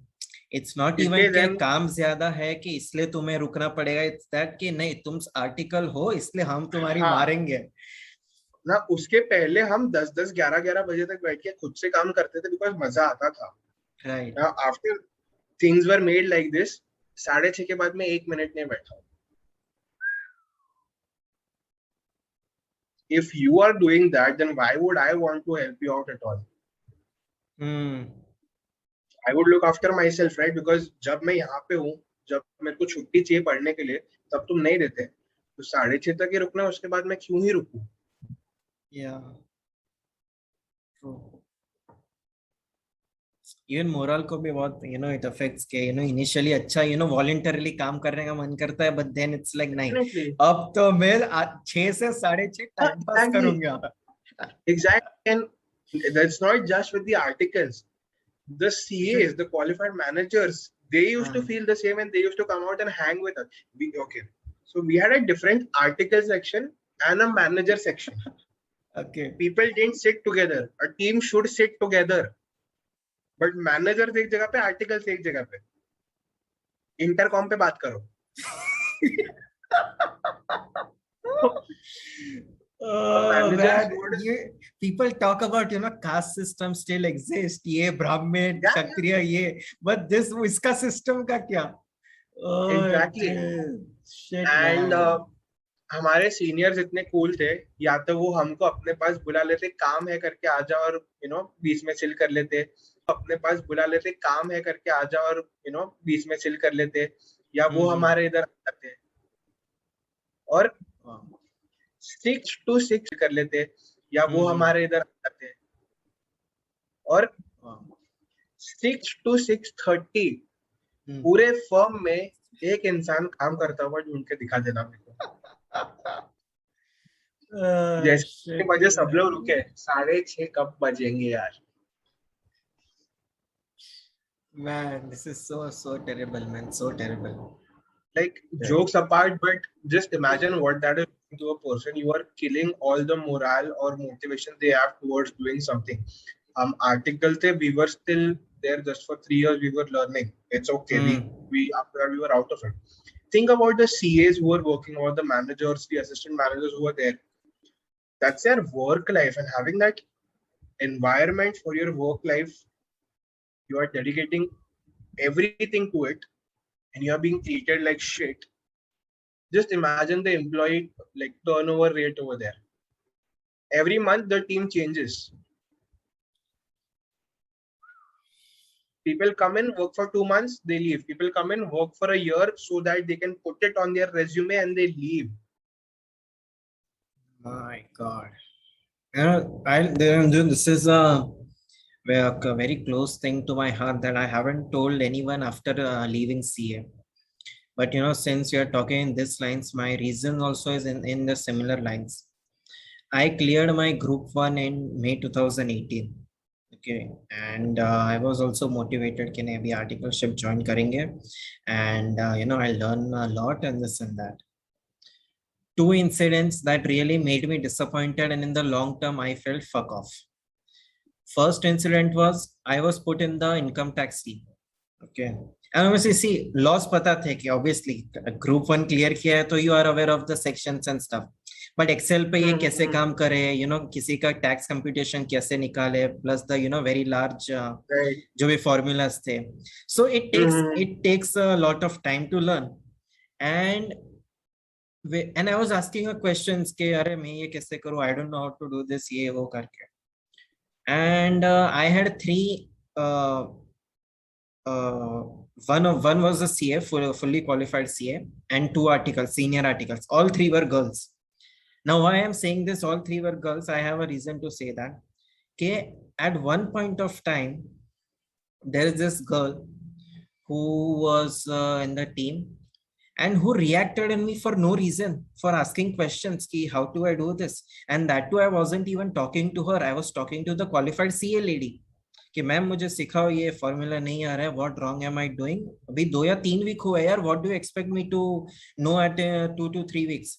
It's not even इसलिए कि then काम ज्यादा है कि इसलिए तुम्हें रुकना पड़ेगा. It's that कि नहीं, तुम आर्टिकल हो इसलिए हम तुम्हारी हाँ मारेंगे. ना, उसके पहले हम 10-10 11-11 बजे तक बैठ के खुद से काम करते थे बिकॉज मजा आता था. Right. ना after things were made like this, 6:30 के बाद में 1 मिनट नहीं बैठा. If you are doing that then why would I want to help you out at all. Hmm. I would look after myself, right? Because जब मैं यहाँ पे हूँ, जब मेरे को छुट्टी चाहिए पढ़ने के लिए, तब तुम नहीं देते. तो 6:30 तक ही रुकना, उसके बाद मैं क्यों ही रुकूं? Yeah. True. इवन मोरल को भी बहुत इट अफेक्ट्स के इनिशियली अच्छा वॉलंटरली काम करने का मन करता है, बट देन इट्स लाइक नहीं, डेफिनेटली. अब तो मैं 6 से 6:30 टाइम पास एग्जैक्टली. करूंगा. Exactly. And that's not just with the articles. The CAs, the qualified managers, They used to feel the same and they used to come out and hang with us. Okay. So we had a different article section and a manager section. Okay. People didn't sit together. A team should sit together. But managers एक जगह पे, articles एक जगह पे. Intercom पे बात करो. People talk about, caste system still exists. ये Brahmin, Kshatriya, ये. But this, इसका system का क्या? Exactly. Shit, and हमारे सीनियर्स इतने कूल थे, या तो वो हमको अपने पास बुला लेते, काम है करके आ जाओ और बीच में चिल कर लेते, अपने पास बुला लेते, काम है करके आ जाओ और बीच में चिल कर लेते, या वो हमारे इधर आते और 6 to 6 कर लेते, या वो हमारे इधर आते और 6 to 6:30 पूरे फर्म में एक इंसान काम करता हुआ ढूंढ के दिखा देना मेरे को. जैसे बजे सब लोग रुके, 6:30 कब बजेंगे यार. Man, this is so terrible, man. So terrible. Like, jokes apart, but just imagine what that is to a person. You are killing all the morale or motivation they have towards doing something. Article the, we were still there just for 3 years. We were learning. It's okay. We after that we were out of it. Think about the CAs who are working, or the managers, the assistant managers who are there. That's their work life, and having that environment for your work life, you are dedicating everything to it, and you are being treated like shit. Just imagine the employee like turnover rate over there. Every month the team changes. People come in, work for 2 months, they leave. People come in, work for a year so that they can put it on their resume, and they leave. My God. This is a very close thing to my heart that I haven't told anyone after leaving CA. But since you're talking in this lines, my reason also is in the similar lines. I cleared my group 1 in May 2018. Okay, and I was also motivated कि नहीं अभी articleship join करेंगे, and I learn a lot and this and that. 2 incidents that really made me disappointed, and in the long term I felt fuck off. First incident was I was put in the income tax team. Okay, and obviously see laws पता थे कि obviously group 1 clear किया है तो you are aware of the sections and stuff. But Excel पे ये कैसे काम करे, किसी का tax computation कैसे निकाले, plus the very large जो भी formulas थे. So it takes a lot of time to learn, and I was asking her questions कि अरे मैं ये कैसे करूँ, I don't know how to do this, ये वो करके. And I had 3 one was a CA, fully qualified CA, and 2 articles, senior articles. All 3 were girls. Now, why I'm saying this, all 3 were girls, I have a reason to say that. Okay, at one point of time, there is this girl who was in the team and who reacted in me for no reason, for asking questions, ki, how do I do this? And that too, I wasn't even talking to her. I was talking to the qualified CA lady. कि ma'am मुझे सिखाओ ये formula नहीं आ रहा है, what wrong am I doing, अभी 2 या 3 वीक हुए यार, what do you expect me to know at 2 to 3 weeks.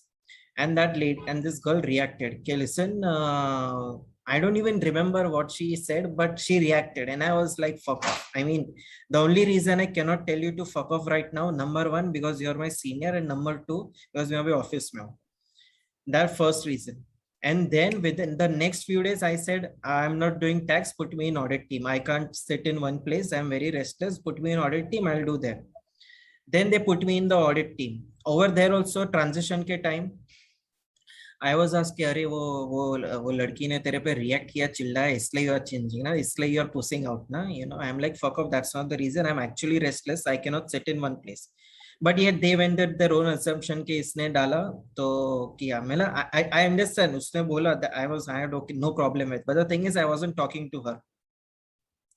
And that lady and this girl reacted, okay, listen, I don't even remember what she said, but she reacted, and I was like, fuck off. I mean, the only reason I cannot tell you to fuck off right now, number 1, because you're my senior, and number 2, because we have an office now. That first reason. And then within the next few days, I said, I'm not doing tax, put me in audit team. I can't sit in one place. I'm very restless. Put me in audit team. I'll do that. Then they put me in the audit team. Over there also, transition के time, I was asked, अरे वो लड़की ने तेरे पे react किया, चिल्लाया, इसलिए you are changing ना, इसलिए you are pushing out ना, I'm like, fuck off. That's not the reason. I'm actually restless. I cannot sit in one place. But yet they went at their own assumption कि इसने डाला तो किया. मतलब I understand. उसने बोला that I had okay, no problem with. But the thing is, I wasn't talking to her.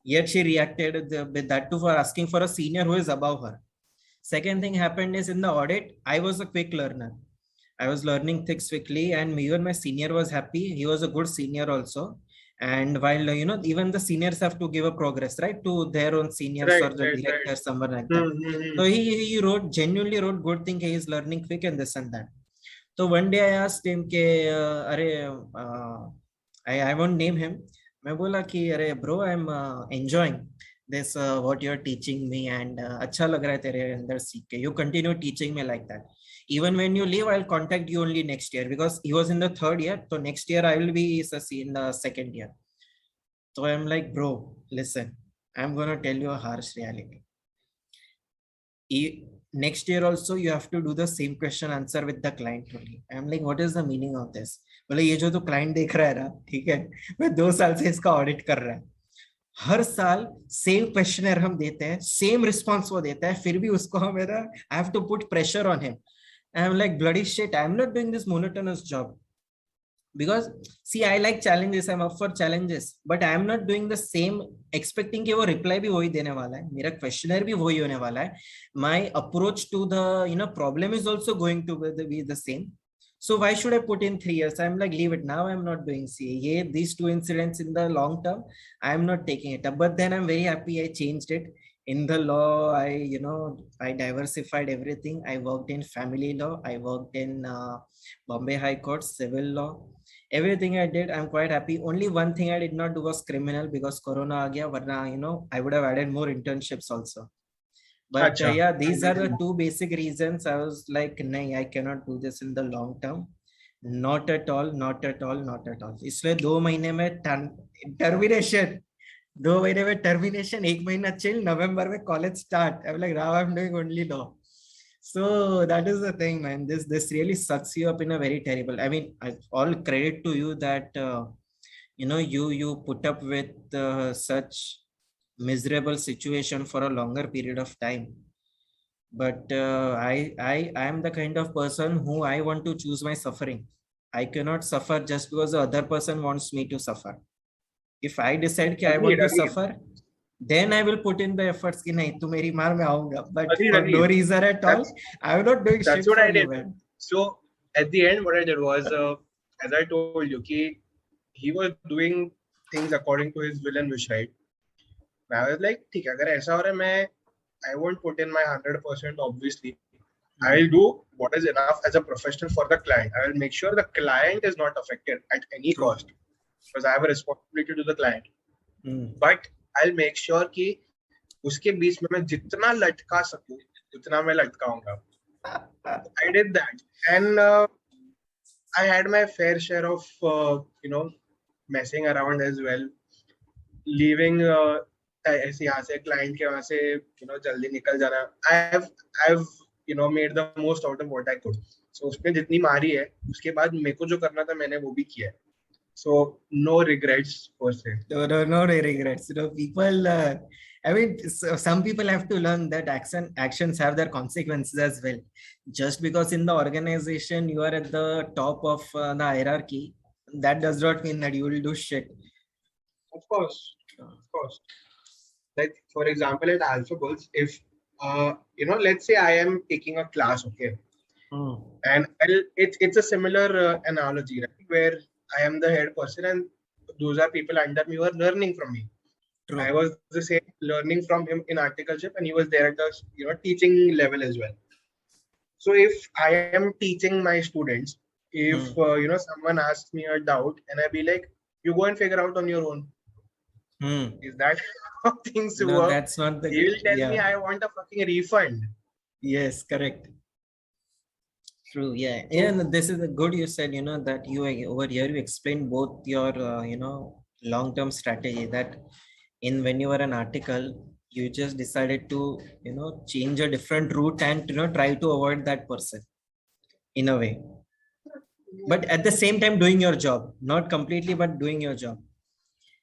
Yet she reacted with that too for asking for a senior who is above her. Second thing happened is in the audit, I was a quick learner. I was learning things quickly, and even my senior was happy. He was a good senior also. And while even the seniors have to give a progress, right, to their own seniors Right, or the right, right. director, someone like that. So he genuinely wrote good thing, he is learning quick and this and that. So one day I asked him कि अरे I won't name him. मैं बोला कि अरे bro, I'm enjoying this what you're teaching me and अच्छा लग रहा है तेरे अंदर सीख के. You continue teaching me like that. Even when you leave, I'll contact you only next year, because he was in the 3rd year. So next year I will be in the 2nd year. So I'm like, bro, listen, I'm gonna tell you a harsh reality. Next year also you have to do the same question answer with the client only. I'm like, what is the meaning of this? बोले ये जो तो client देख रहा है ना, ठीक है, मैं 2 साल से इसका ऑडिट कर रहा है, हर साल सेम क्वेश्चनर हम देते हैं, सेम रिस्पॉन्स वो देता है, फिर भी उसको हम I have to put pressure on him. I am like bloody shit, I am not doing this monotonous job. Because see, I like challenges, I'm up for challenges, but I am not doing the same expecting कि वो reply भी वही देने वाला है, मेरा questionnaire भी वही होने वाला है, my approach to the problem is also going to be the same. So why should I put in 3 years? I'm like, leave it now, I'm not doing CA. These 2 incidents in the long term, I'm not taking it up. But then I'm very happy I changed it. In the law, I diversified everything. I worked in family law, I worked in Bombay High Court civil law. Everything I did, I'm quite happy. Only one thing I did not do was criminal, because corona aa gaya, warna I would have added more internships also. But yeah, these are the 2 basic reasons I was like, nahi, I cannot do this in the long term. Not at all, not at all, not at all. इसलिए 2 महीने में termination, 2 महीने में termination, 1 महीना chill, November में college start. I'm like, now I'm doing only law. So that is the thing, man. This really sucks you up in a very terrible. I mean, all credit to you that you put up with such miserable situation for a longer period of time. But I am the kind of person who I want to choose my suffering. I cannot suffer just because the other person wants me to suffer. If I decide कि I want to suffer, then I will put in the efforts कि नहीं तू मेरी मार में आऊंगा. But for no reason at all, I will not doing shit That's what for I did. you, man. So at the end, what I did was, as I told you, he was doing things according to his will and wish, right? I was like, ठीक है, अगर ऐसा हो रहा है, मैं I won't put in my 100%. Obviously, I'll do what is enough as a professional for the client. I will make sure the client is not affected at any cost, because I have a responsibility to the client. But I'll make sure कि उसके बीच में मैं जितना लटका सकूं उतना मैं लटकाऊंगा. I did that, and I had my fair share of messing around as well, leaving ऐसे यहाँ से client के वहाँ से जल्दी निकल जाना. I've made the most out of what I could. So उसमें जितनी मारी है, उसके बाद मेरे को जो करना था मैंने वो भी किया है. So no regrets per se. No regrets. People. I mean, some people have to learn that actions have their consequences as well. Just because in the organization you are at the top of the hierarchy, that does not mean that you will do shit. Of course. Like for example, at AlphaBulls, if let's say I am taking a class, okay, and it's a similar analogy, right, where I am the head person and those are people under me who are learning from me. True. I was the same, learning from him in articleship, and he was there at the teaching level as well. So if I am teaching my students, if someone asks me a doubt and I be like, you go and figure out on your own. Is that how things work? No, that's not the. He will tell me I want a fucking refund. Yes, correct. True. Yeah. Yeah. This is a good. You said that you over here you explained both your long-term strategy, that when you were an article, you just decided to change a different route and try to avoid that person in a way, but at the same time doing your job, not completely but doing your job.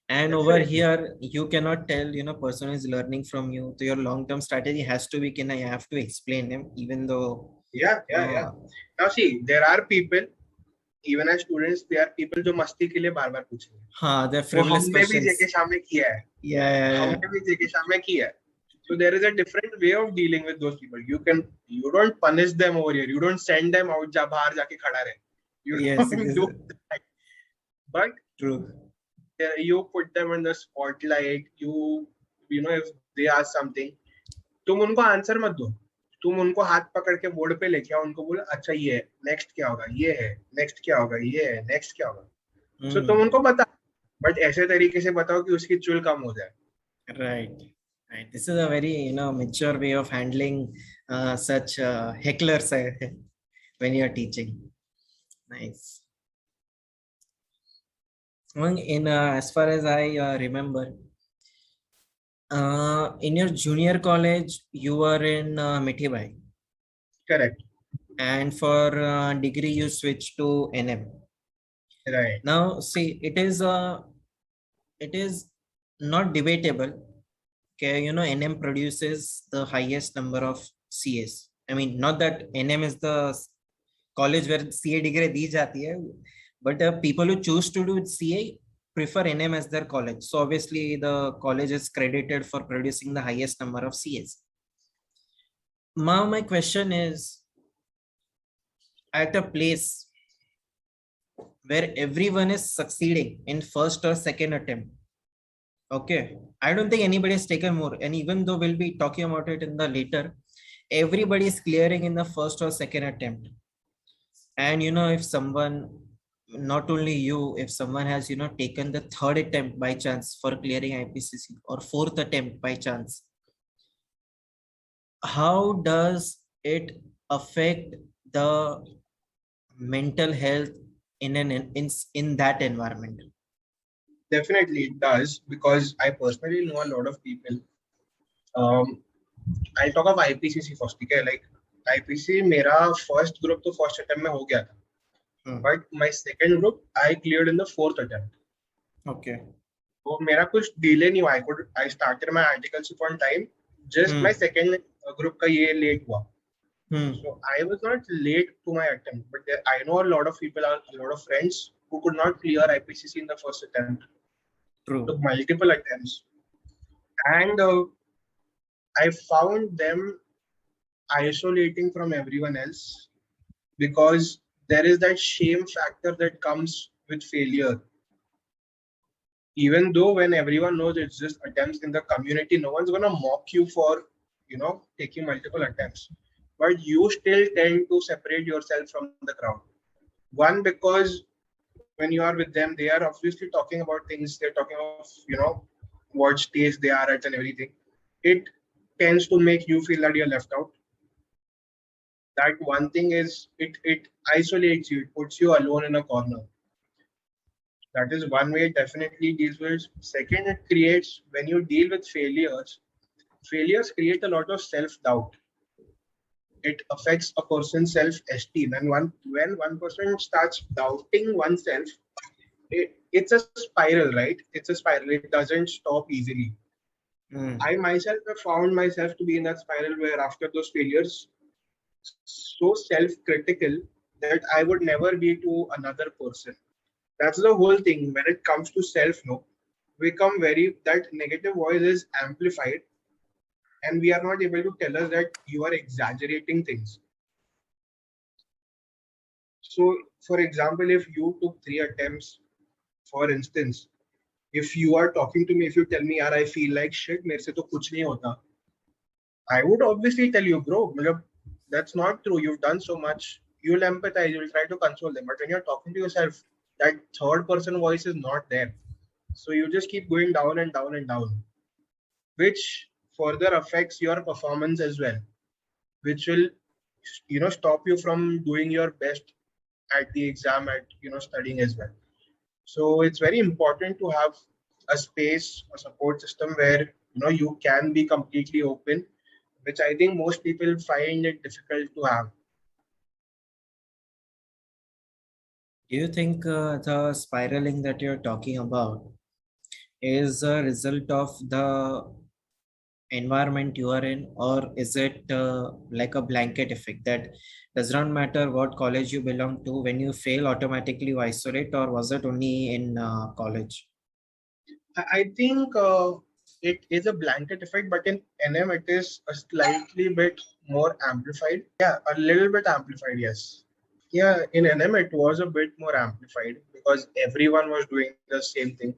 And over here you cannot tell person is learning from you, so your long-term strategy has to be I have to explain him, even though now see, there are people, even as students, there are people जो मस्ती के लिए बार-बार पूछेंगे. हाँ, they're frivolous questions. हमने भी जेके शाम में किया है. Yeah. हमने भी जेके शाम में किया है. So there is a different way of dealing with those people. You don't punish them over here. You don't send them out बाहर जाके खड़ा रहे. You don't do that. But true, you put them in the spotlight. You know, if they ask something, तुम उनको answer मत दो, तुम उनको हाथ पकड़ के बोर्ड पे लेके आओ, उनको बोलो अच्छा ये है, नेक्स्ट क्या होगा, ये है, नेक्स्ट क्या होगा, ये है, नेक्स्ट क्या होगा. सो तुम उनको बता, बट ऐसे तरीके से बताओ कि उसकी चुल कम हो जाए. Right. Right. This is a very, mature way of handling such hecklers when you're teaching. Nice. As far as I remember, in your junior college, you were in Mithibai. Correct. And for degree, you switched to NM. Right. Now, see, it is not debatable. Okay, NM produces the highest number of CAs. I mean, not that NM is the college where CA degree दी जाती है, but people who choose to do CA prefer NM as their college. So obviously, the college is credited for producing the highest number of CAs. Now, my question is, at a place where everyone is succeeding in first or second attempt, okay, I don't think anybody has taken more, and even though we'll be talking about it in the later, everybody is clearing in the first or second attempt. And if someone, not only you, if someone has taken the third attempt by chance for clearing IPCC, or fourth attempt by chance, how does it affect the mental health in that environment? Definitely it does, because I personally know a lot of people. I'll talk of IPCC first. Okay, like IPCC, मेरा first group तो first attempt में हो गया था. But my second group I cleared in the fourth attempt. Okay. तो मेरा कुछ delay नहीं हुआ. I started my articleship on time. Just my second group का ये late हुआ. So I was not late to my attempt, but I know a lot of people, a lot of friends who could not clear IPCC in the first attempt. True. Took multiple attempts, and I found them isolating from everyone else, because there is that shame factor that comes with failure. Even though when everyone knows it's just attempts in the community, no one's gonna mock you for taking multiple attempts, but you still tend to separate yourself from the crowd. One, because when you are with them, they are obviously talking about things, they're talking of what stage they are at and everything. It tends to make you feel that you're left out. That one thing is, it isolates you, it puts you alone in a corner. That is one way it definitely deals with. Second, it creates, when you deal with failures create a lot of self-doubt. It affects a person's self-esteem, and when one person starts doubting oneself, it's a spiral, right? It's a spiral. It doesn't stop easily. I myself have found myself to be in that spiral where after those failures, so self-critical that I would never be to another person. That's the whole thing. When it comes to self, become that negative voice is amplified, and we are not able to tell us that you are exaggerating things. So, for example, if you took 3 attempts, for instance, if you are talking to me, if you tell me, "Yaar, I feel like shit, मेरे से तो कुछ नहीं होता," I would obviously tell you, bro, that's not true. You've done so much. You'll empathize. You'll try to console them. But when you're talking to yourself, that third person voice is not there. So you just keep going down and down and down, which further affects your performance as well, which will stop you from doing your best at the exam, at studying as well. So it's very important to have a space, a support system where you can be completely open, which I think most people find it difficult to have. Do you think the spiraling that you're talking about is a result of the environment you are in, or is it like a blanket effect that does not matter what college you belong to, when you fail automatically you isolate, or was it only in college? I think it is a blanket effect, but in NM it is a slightly bit more amplified. Yeah, a little bit amplified, yes. Yeah, in NM it was a bit more amplified because everyone was doing the same thing.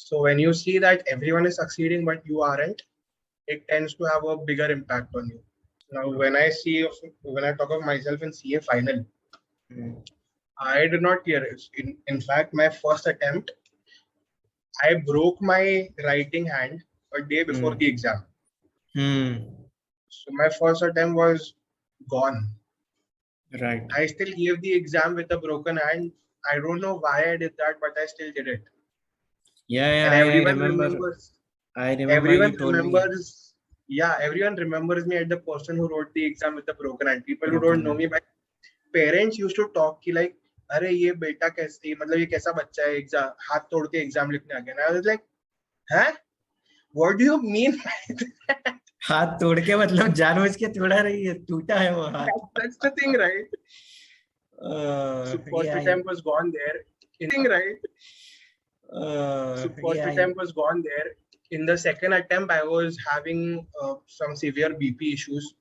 So when you see that everyone is succeeding but you aren't, it tends to have a bigger impact on you. Now, when I talk of myself in CA final, Mm. I did not clear it. In fact, my first attempt, I broke my writing hand a day before the exam. Hmm. So my first attempt was gone. Right. I still gave the exam with a broken hand. I don't know why I did that, but I still did it. Yeah, And I everyone remember. remembers. I remember Everyone you told me. remembers. Yeah, everyone remembers me as the person who wrote the exam with the broken hand. People who don't Broken know hand. me, but parents used to talk कि like, अरे ये बेटा कैसे मतलब ये कैसा बच्चा है एग्जाम हाथ तोड़ के एग्जाम लिखने आ गया ना. I was like, huh? What do you mean by that? हाथ तोड़ के मतलब जानबूझ के तोड़ा रही है, टूटा है वो हाथ. That's the thing, right? So first Yeah, attempt was gone there. Thing, right? So first yeah, attempt was gone there. In the second attempt, I was having some severe BP issues.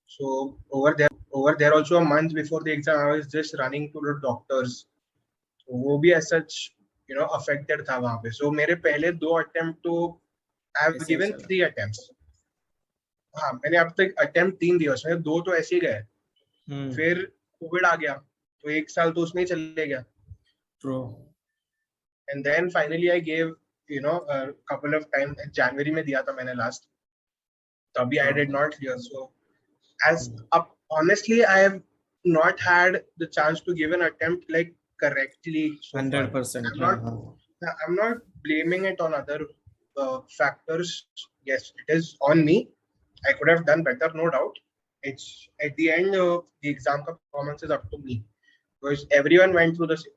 So over there also a month before the exam, I was just running to the doctors. So वो भी as such, affected था वहाँ पे. So मेरे पहले दो attempt तो I have ऐसे ही given चला. 3 attempts. हाँ मैंने अब तक attempt 3 दिया उसमें दो तो ऐसे ही गए. फिर कोविड आ गया तो एक साल तो उसमें ही चले गया. True. And then finally I gave a couple of times. January में दिया था मैंने last. तभी I did not clear. So as up, honestly, I have not had the chance to give an attempt like correctly so far. 100%. I'm not blaming it on other factors. Yes, it is on me. I could have done better, no doubt. It's at the end the exam का performance is up to me because everyone went through the same.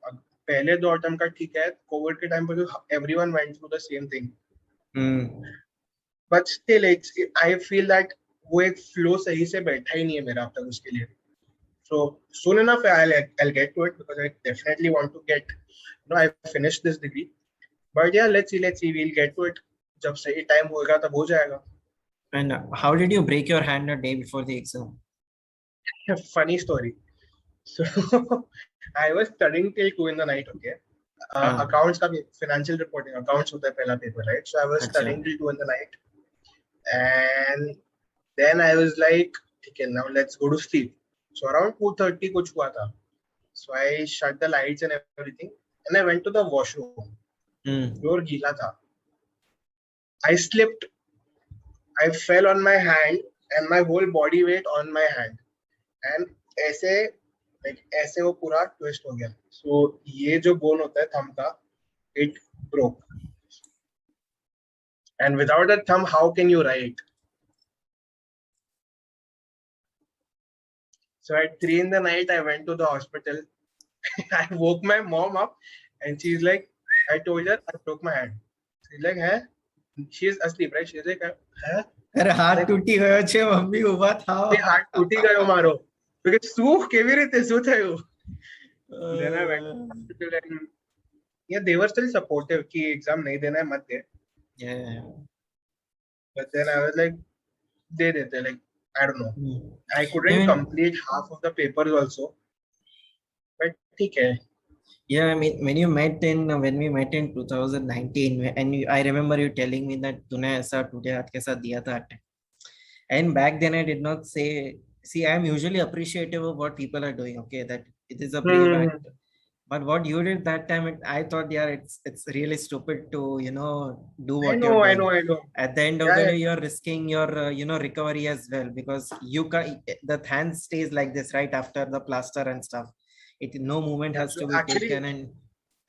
पहले दो attempt का ठीक है. Covid के time पर everyone went through the same thing. But still, I feel that वो एक flow सही से बैठा ही नहीं है मेरा अब तक उसके लिए. So soon enough, I'll get to it because I definitely want to get. I finished this degree. But yeah, let's see. We'll get to it. जब सही time होगा तब हो जाएगा. And how did you break your hand a day before the exam? Funny story. So I was studying till 2 in the night. Okay. Accounts का financial reporting accounts होता है पहला paper, right? So I was studying till 2 in the night, and then I was like, okay, now let's go to sleep. So around 2:30 कुछ हुआ था. So I shut the lights and everything, and I went to the washroom. Floor गीला था. I slipped. I fell on my hand, and my whole body weight on my hand, and ऐसे वो पूरा twist हो गया. So ये जो bone होता है thumb का, it broke. And without a thumb, how can you write? So at 3 in the night, I went to the hospital. I woke my mom up, and she's like, I told her I broke my hand. She's like, huh? She's asleep, right? She's like, huh? અરે હાથ તૂટી ગયો છે mummy ઊભા થાઓ. હાથ તૂટી ગયો મારો. Because શું કેવી રીતે શું થયું? Then I went to the hospital and yeah, they were still supportive कि exam नहीं देना है मत दे. Yeah. But then I was like, they did. They're like, I don't know. I couldn't complete half of the papers also. But ठीक है. Yeah, I mean, when we met in 2019, and I remember you telling me that तूने ऐसा टूटे हाथ के साथ दिया था. And back then I did not say, see, I'm usually appreciative of what people are doing. Okay, that it is a brave act. But what you did that time, I thought, yeah, it's really stupid to do what you're doing. I know. At the end of the day, you're risking your recovery as well, because the hand stays like this right after the plaster and stuff. No movement has to be taken. And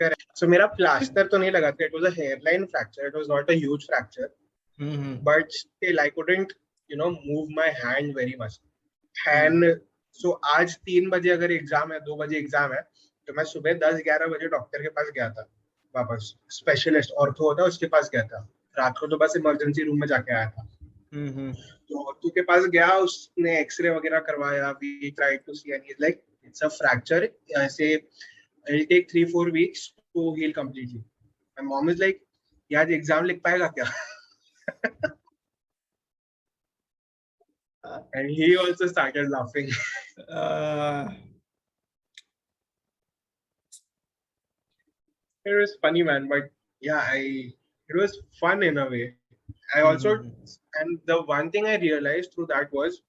correct. So मेरा plaster तो नहीं लगा था. It was a hairline fracture. It was not a huge fracture. But still, I couldn't move my hand very much. And so आज 3 बजे अगर exam है 2 बजे एग्जाम है तो मैं सुबह 10-11 बजे डॉक्टर के पास गया था वापस. स्पेशलिस्ट ऑर्थो होता है उसके पास गया था. रात को तो बस इमरजेंसी रूम में जाके आया था. तो ऑर्थो के पास गया, उसने एक्सरे वगैरह करवाया. We tried to see and he is like it's a fracture. ऐसे it'll take 3-4 weeks to heal completely. My mom is like, यार एग्जाम लिख पाएगा क्या? And he also started laughing. It was funny, man. But yeah, it was fun in a way. I also, and the one thing I realized through that was,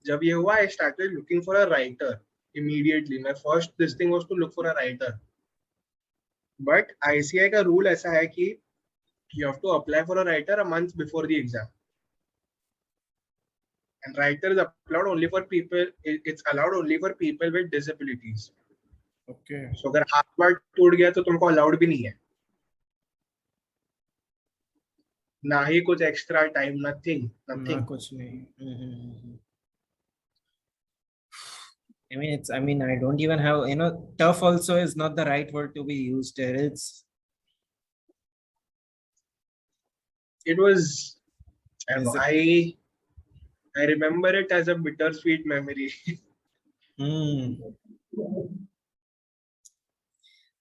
जब ये हुआ, I started looking for a writer immediately. My first this thing was to look for a writer. But ICI का rule ऐसा है कि you have to apply for a writer a month before the exam. And writer is allowed only for people. It's allowed only for people with disabilities. Okay. So अगर हाथ बार टूट गया तो तुमको allowed भी नहीं है. ना ही कुछ extra time, nothing. ना कुछ नहीं. I mean, I don't even have, tough also is not the right word to be used here. It was, I don't know, I remember it as a bittersweet memory.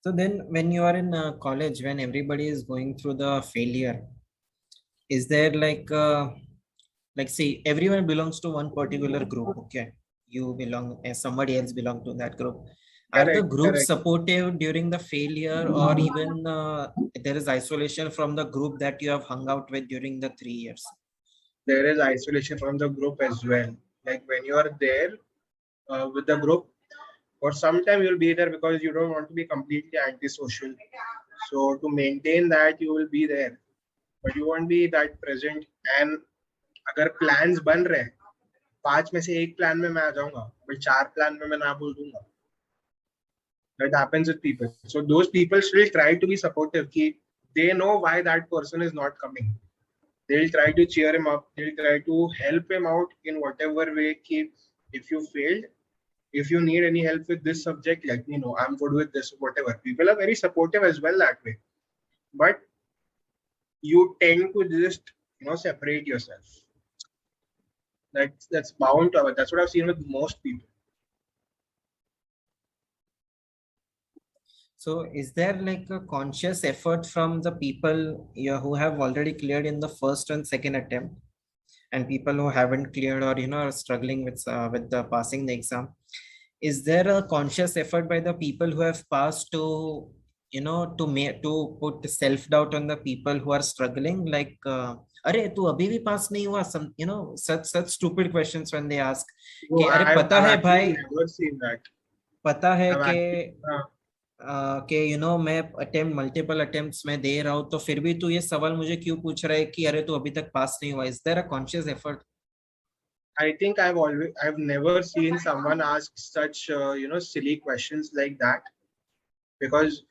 So then when you are in college, when everybody is going through the failure, is there like see, everyone belongs to one particular group, okay? You belong, somebody else belong to that group. Are the groups supportive during the failure, or even there is isolation from the group that you have hung out with during the 3 years? There is isolation from the group as well. Like when you are there with the group, for some time you'll be there because you don't want to be completely antisocial. So to maintain that, you will be there, but you won't be that present. And अगर plans बन रहे, 5 में से 1 plan में मैं आ जाऊंगा, but 4 plan में मैं ना बोल दूंगा. That happens with people. So those people still try to be supportive. Ki they know why that person is not coming. They'll try to cheer him up. They'll try to help him out in whatever way. Ki if you failed, if you need any help with this subject, let me know. I'm good with this, whatever. People are very supportive as well that way. But you tend to just, separate yourself. That's bound to happen. That's what I've seen with most people. So is there like a conscious effort from the people who have already cleared in the first and second attempt, and people who haven't cleared, or are struggling with the passing the exam? Is there a conscious effort by the people who have passed to to put self doubt on the people who are struggling, like अरे तू अभी भी पास नहीं हुआ, some such stupid questions when they ask कि अरे पता है भाई, never seen that. पता है कि मैं अटेम्प्ट मल्टीपल अटेम्प्ट्स में दे रहा हूँ, तो फिर भी तू ये सवाल मुझे क्यों पूछ रहा है कि अरे तू अभी तक पास नहीं हुआ? Is there a conscious effort? I think I've never seen someone ask such silly questions like that, because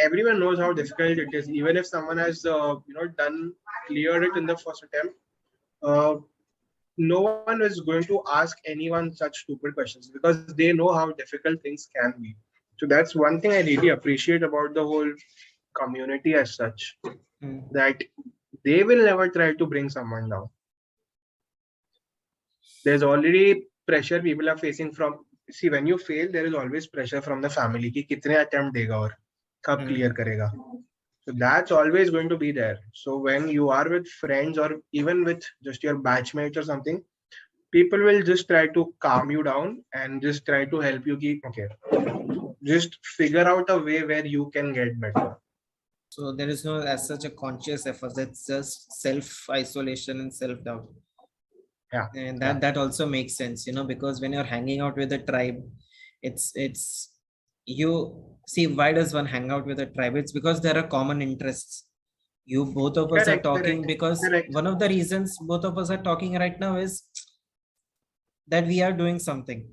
everyone knows how difficult it is. Even if someone has cleared it in the first attempt, no one is going to ask anyone such stupid questions because they know how difficult things can be. So that's one thing I really appreciate about the whole community as such, that they will never try to bring someone down. There's already pressure people are facing from, see, when you fail, there is always pressure from the family ki kitne attempt dega aur kab clear karega. So that's always going to be there. So when you are with friends or even with just your batchmates or something, people will just try to calm you down and just try to help you keep, okay, just figure out a way where you can get better. So there is no as such a conscious effort. That's just self-isolation and self-doubt. Yeah. And that also makes sense, because when you're hanging out with a tribe, it's you see, why does one hang out with a tribe? It's because there are common interests. You both of us are talking because one of the reasons both of us are talking right now is that we are doing something.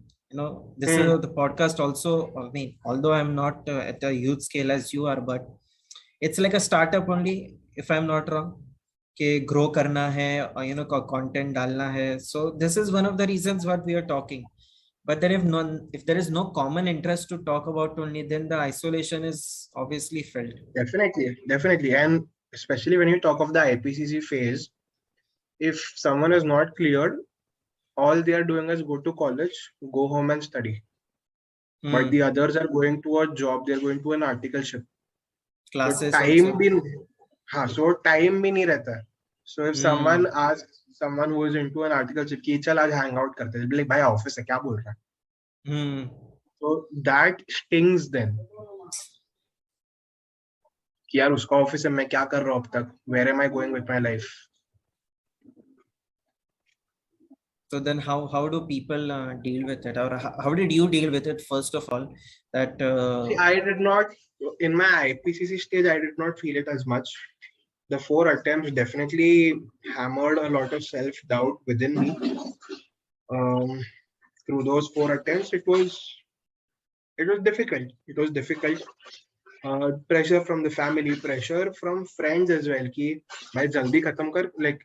This is the podcast also. I mean, although I'm not at a huge scale as you are, but it's like a startup only, if I'm not wrong. कि grow करना है, content डालना है. So this is one of the reasons what we are talking. But then if there is no common interest to talk about only, then the isolation is obviously felt. Definitely. And especially when you talk of the IPCC phase, if someone is not cleared, all they are doing is go to college, go home and study. But the others are going to a job, they're going to an articleship. Classes so time bhi nahi rehta. So if someone asks someone who is into an articleship ki chal aaj hang out karte hain, like bhai office hai, kya bol raha hai? So that stings them. कि यार उसका office है, मैं क्या कर रहा हूँ अब तक, where am I going with my life? So then how do people deal with it, or how did you deal with it first of all? That See, I did not, in my IPCC stage, I did not feel it as much. The 4 attempts definitely hammered a lot of self-doubt within me. Um, through those 4 attempts, it was difficult. It was difficult. Pressure from the family, pressure from friends as well. कि भाई जल्दी खत्म कर. Like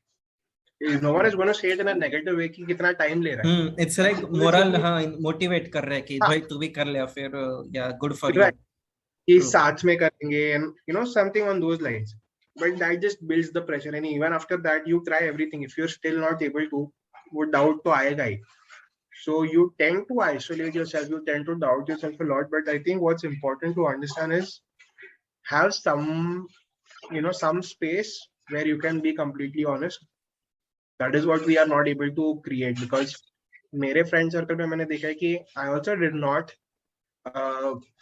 no one is going to say it in a negative way कि कितना time ले रहा है. it's like People will moral, simply, हाँ, motivate कर रहे हैं कि हाँ, भाई तू भी कर ले, फिर yeah, good for you. right, कि True. साथ में करेंगे and something on those lines. But that just builds the pressure, and even after that you try everything. If you're still not able to, वो doubt तो आएगा ही. So you tend to isolate yourself, you tend to doubt yourself a lot. But I think what's important to understand is have some space where you can be completely honest. That is what we are not able to create, because मेरे friend circle में मैंने देखा है कि I also did not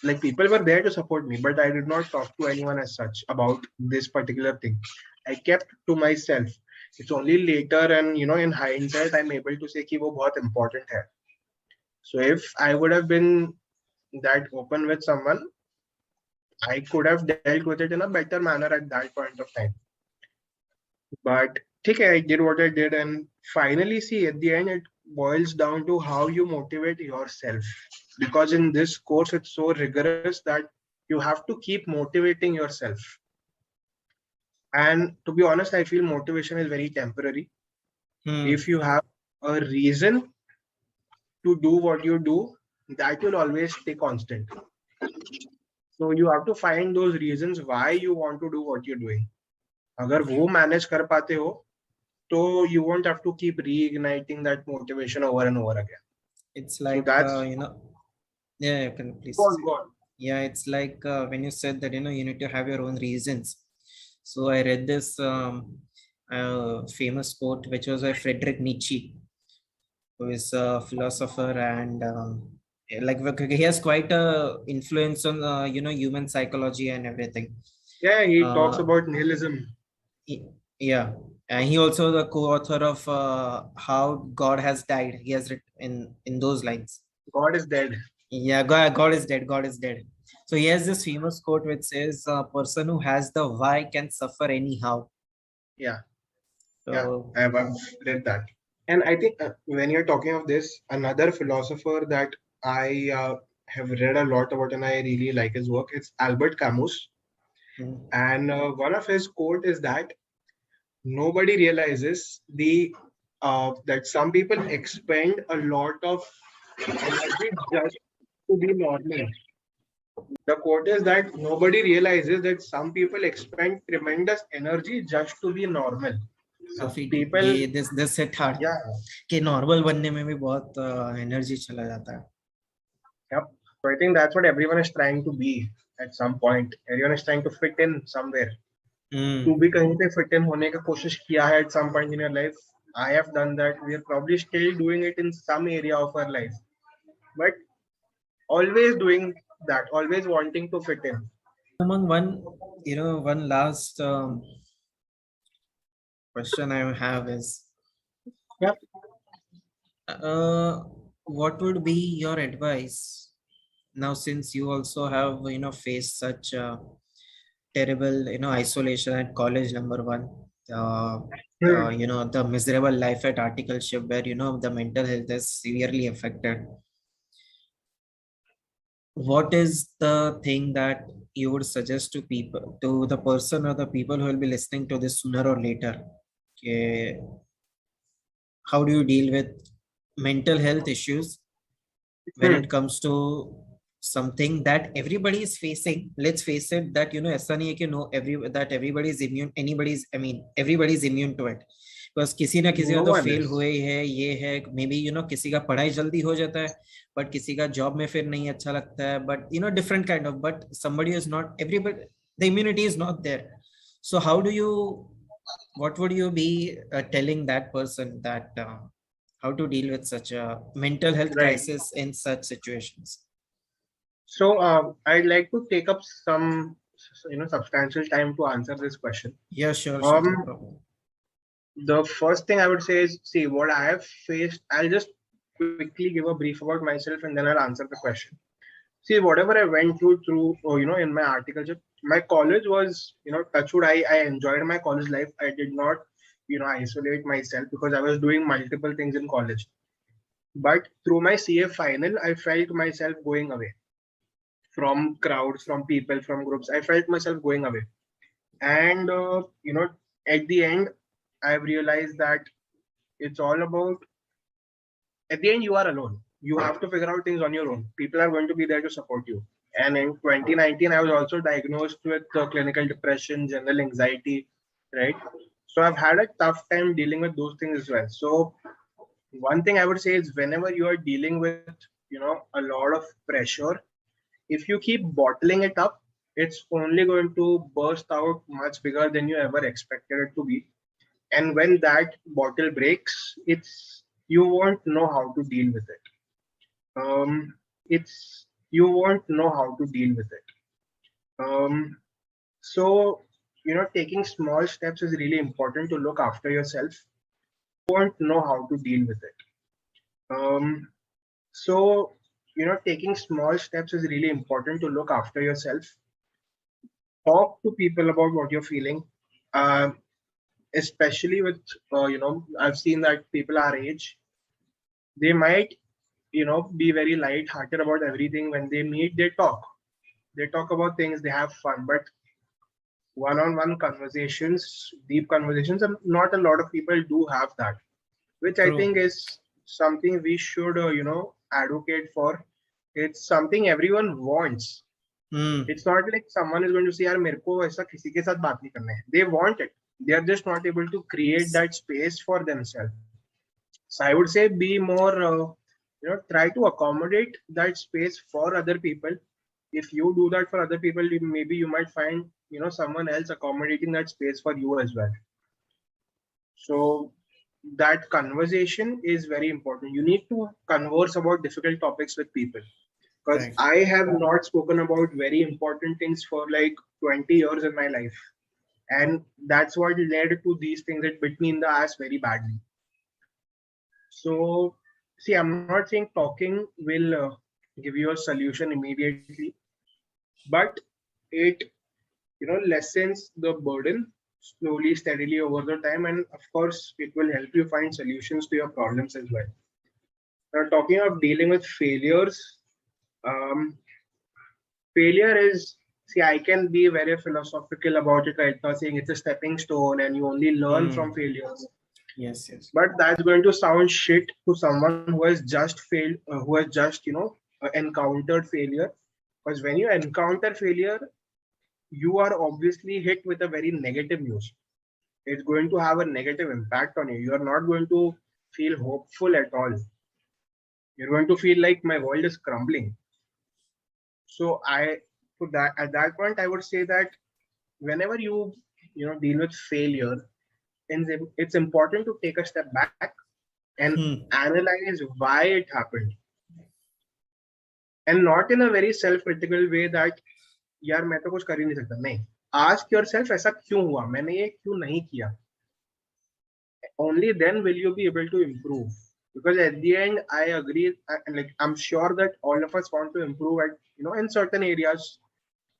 like, people were there to support me, but I did not talk to anyone as such about this particular thing. I kept to myself. It's only later, and in hindsight I'm able to say कि वो बहुत important है. So if I would have been that open with someone, I could have dealt with it in a better manner at that point of time. But okay, I did what I did, and finally, see, at the end, it boils down to how you motivate yourself. Because in this course, it's so rigorous that you have to keep motivating yourself. And to be honest, I feel motivation is very temporary. If you have a reason to do what you do, that will always stay constant. So you have to find those reasons why you want to do what you're doing. अगर वो manage कर पाते हो, so you won't have to keep reigniting that motivation over and over again. It's So like that's yeah, you can please go on, say. go on. Yeah, it's like when you said that you need to have your own reasons. So I read this famous quote which was by Friedrich Nietzsche, who is a philosopher, and like he has quite a influence on human psychology and everything. Yeah, he talks uh, about nihilism. yeah, and he also the co-author of How God Has Died. He has written in those lines. God is dead. Yeah, God is dead. God is dead. So he has this famous quote which says, "A person who has the why can suffer anyhow." Yeah, yeah, So I've read that. And I think when you're talking of this, another philosopher that I have read a lot about and I really like his work, it's Albert Camus. And one of his quote is that nobody realizes that some people expend a lot of energy just to be normal. The quote is that nobody realizes that some people expend tremendous energy just to be normal. so People, ये this hit hard yeah, कि normal बनने में भी बहुत energy चला जाता है. yep. So I think that's what everyone is trying to be at some point. Everyone is trying to fit in somewhere. तू भी कहीं पे fit in होने का कोशिश किया है at some point in your life. I have done that. We are probably still doing it in some area of our life, but always doing that, always wanting to fit in. Among one last question I have is, Yeah. what would be your advice now, since you also have faced such terrible isolation at college, number one, the miserable life at articleship, where the mental health is severely affected. What is the thing that you would suggest to people, to the person or the people who will be listening to this sooner or later? Okay, how do you deal with mental health issues when Hmm. it comes to something that everybody is facing? Let's face it, that ऐसा नहीं है कि that everybody is immune, everybody is immune to it, because किसी ना किसी No का तो one fail is. हुए ही है. ये है मे बी किसी का पढ़ाई जल्दी हो जाता है, बट किसी का जॉब में फिर नहीं अच्छा लगता है, but different kind of, but somebody is not, everybody, the immunity is not there. So how do you, what would you be telling that person, that how to deal with such a mental health Right. crisis in such situations? So I'd like to take up some substantial time to answer this question. Yeah, sure, no Um, problem. the first thing I would say is, see what I have faced. I'll just quickly give a brief about myself and then I'll answer the question. See, whatever I went through, in my article, my college was, touchwood. I enjoyed my college life. I did not, isolate myself because I was doing multiple things in college. But through my CA final, I felt myself going away from crowds, from people, from groups. I felt myself going away. And, at the end, I've realized that it's all about, at the end, you are alone. You have to figure out things on your own. People are going to be there to support you. And in 2019, I was also diagnosed with clinical depression, general anxiety, right? So I've had a tough time dealing with those things as well. So one thing I would say is whenever you are dealing with, a lot of pressure, if you keep bottling it up, it's only going to burst out much bigger than you ever expected it to be. And when that bottle breaks, you won't know how to deal with it. It's you won't know how to deal with it. So taking small steps is really important to look after yourself. Won't know how to deal with it. So taking small steps is really important to look after yourself. Talk to people about what you're feeling. Uh, Especially with I've seen that people our age, they might be very light-hearted about everything. When they meet, they talk about things, they have fun, but one-on-one conversations, deep conversations, and not a lot of people do have that, which I think True. is something we should advocate for. It's something everyone wants. Hmm. It's not like someone is going to say यार मेरे को ऐसा किसी के साथ बात नहीं करना है. They want it. They are just not able to create that space for themselves. So I would say be more, try to accommodate that space for other people. If you do that for other people, maybe you might find, someone else accommodating that space for you as well. So that conversation is very important. You need to converse about difficult topics with people. Because Correct. I have not spoken about very important things for like 20 years in my life. And that's what led to these things that bit me in the ass very badly. So, see, I'm not saying talking will give you a solution immediately, but it, lessens the burden slowly, steadily over the time. And of course, it will help you find solutions to your problems as well. Now, talking of dealing with failures, um, failure is, see, I can be very philosophical about it right now, saying it's a stepping stone and you only learn from Hmm. failures. Yes, yes. But that's going to sound shit to someone who has just failed, who has just, encountered failure. Because when you encounter failure, you are obviously hit with a very negative news. It's going to have a negative impact on you. You are not going to feel hopeful at all. You're going to feel like my world is crumbling. So that at that point, I would say that whenever you deal with failure, and it's important to take a step back and Hmm. analyze why it happened, and not in a very self-critical way that यार मैं तो कुछ कर ही नहीं सकता. नहीं, ask yourself ऐसा क्यों हुआ, मैंने ये क्यों नहीं किया. Only then will you be able to improve, because at the end I agree, like I'm sure that all of us want to improve at in certain areas,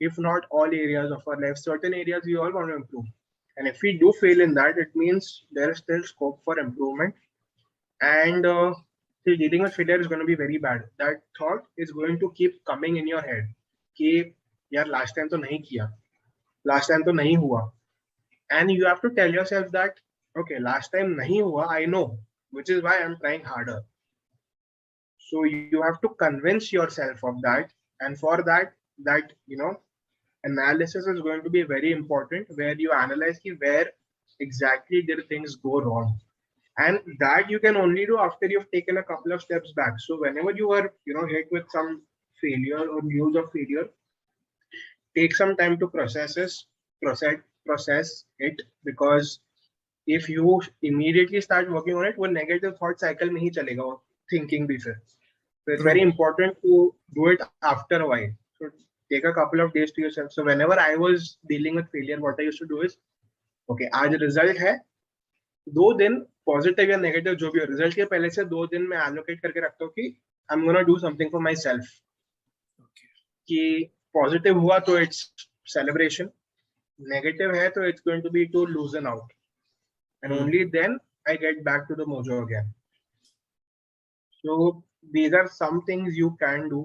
if not all areas of our life. Certain areas we all want to improve, and if we do fail in that, it means there is still scope for improvement. And see, dealing with failure is going to be very bad. That thought is going to keep coming in your head कि यार last time तो नहीं किया, last time तो नहीं हुआ. And you have to tell yourself that okay, last time nahi hua, I know, which is why I'm trying harder. So you have to convince yourself of that, and for that analysis is going to be very important, where you analyze where exactly did things go wrong, and that you can only do after you've taken a couple of steps back. So whenever you are hit with some failure or news of failure, take some time to process it, because if you immediately start working on it, वो negative thought cycle में ही चलेगा वो thinking भी फिर. So it's very True. important to do it after a while. So take a couple of days to yourself. So whenever I was dealing with failure, what I used to do is, okay, आज result है, 2 दिन positive या negative जो भी हो, result के पहले से 2 दिन मैं एलोकेट करके रखता हूँ कि I am gonna do something for myself. कि पॉजिटिव हुआ तो इट्स सेलिब्रेशन, नेगेटिव है तो it's going to be to loosen out, and only then I get back to the mojo again. So these are some things you can do.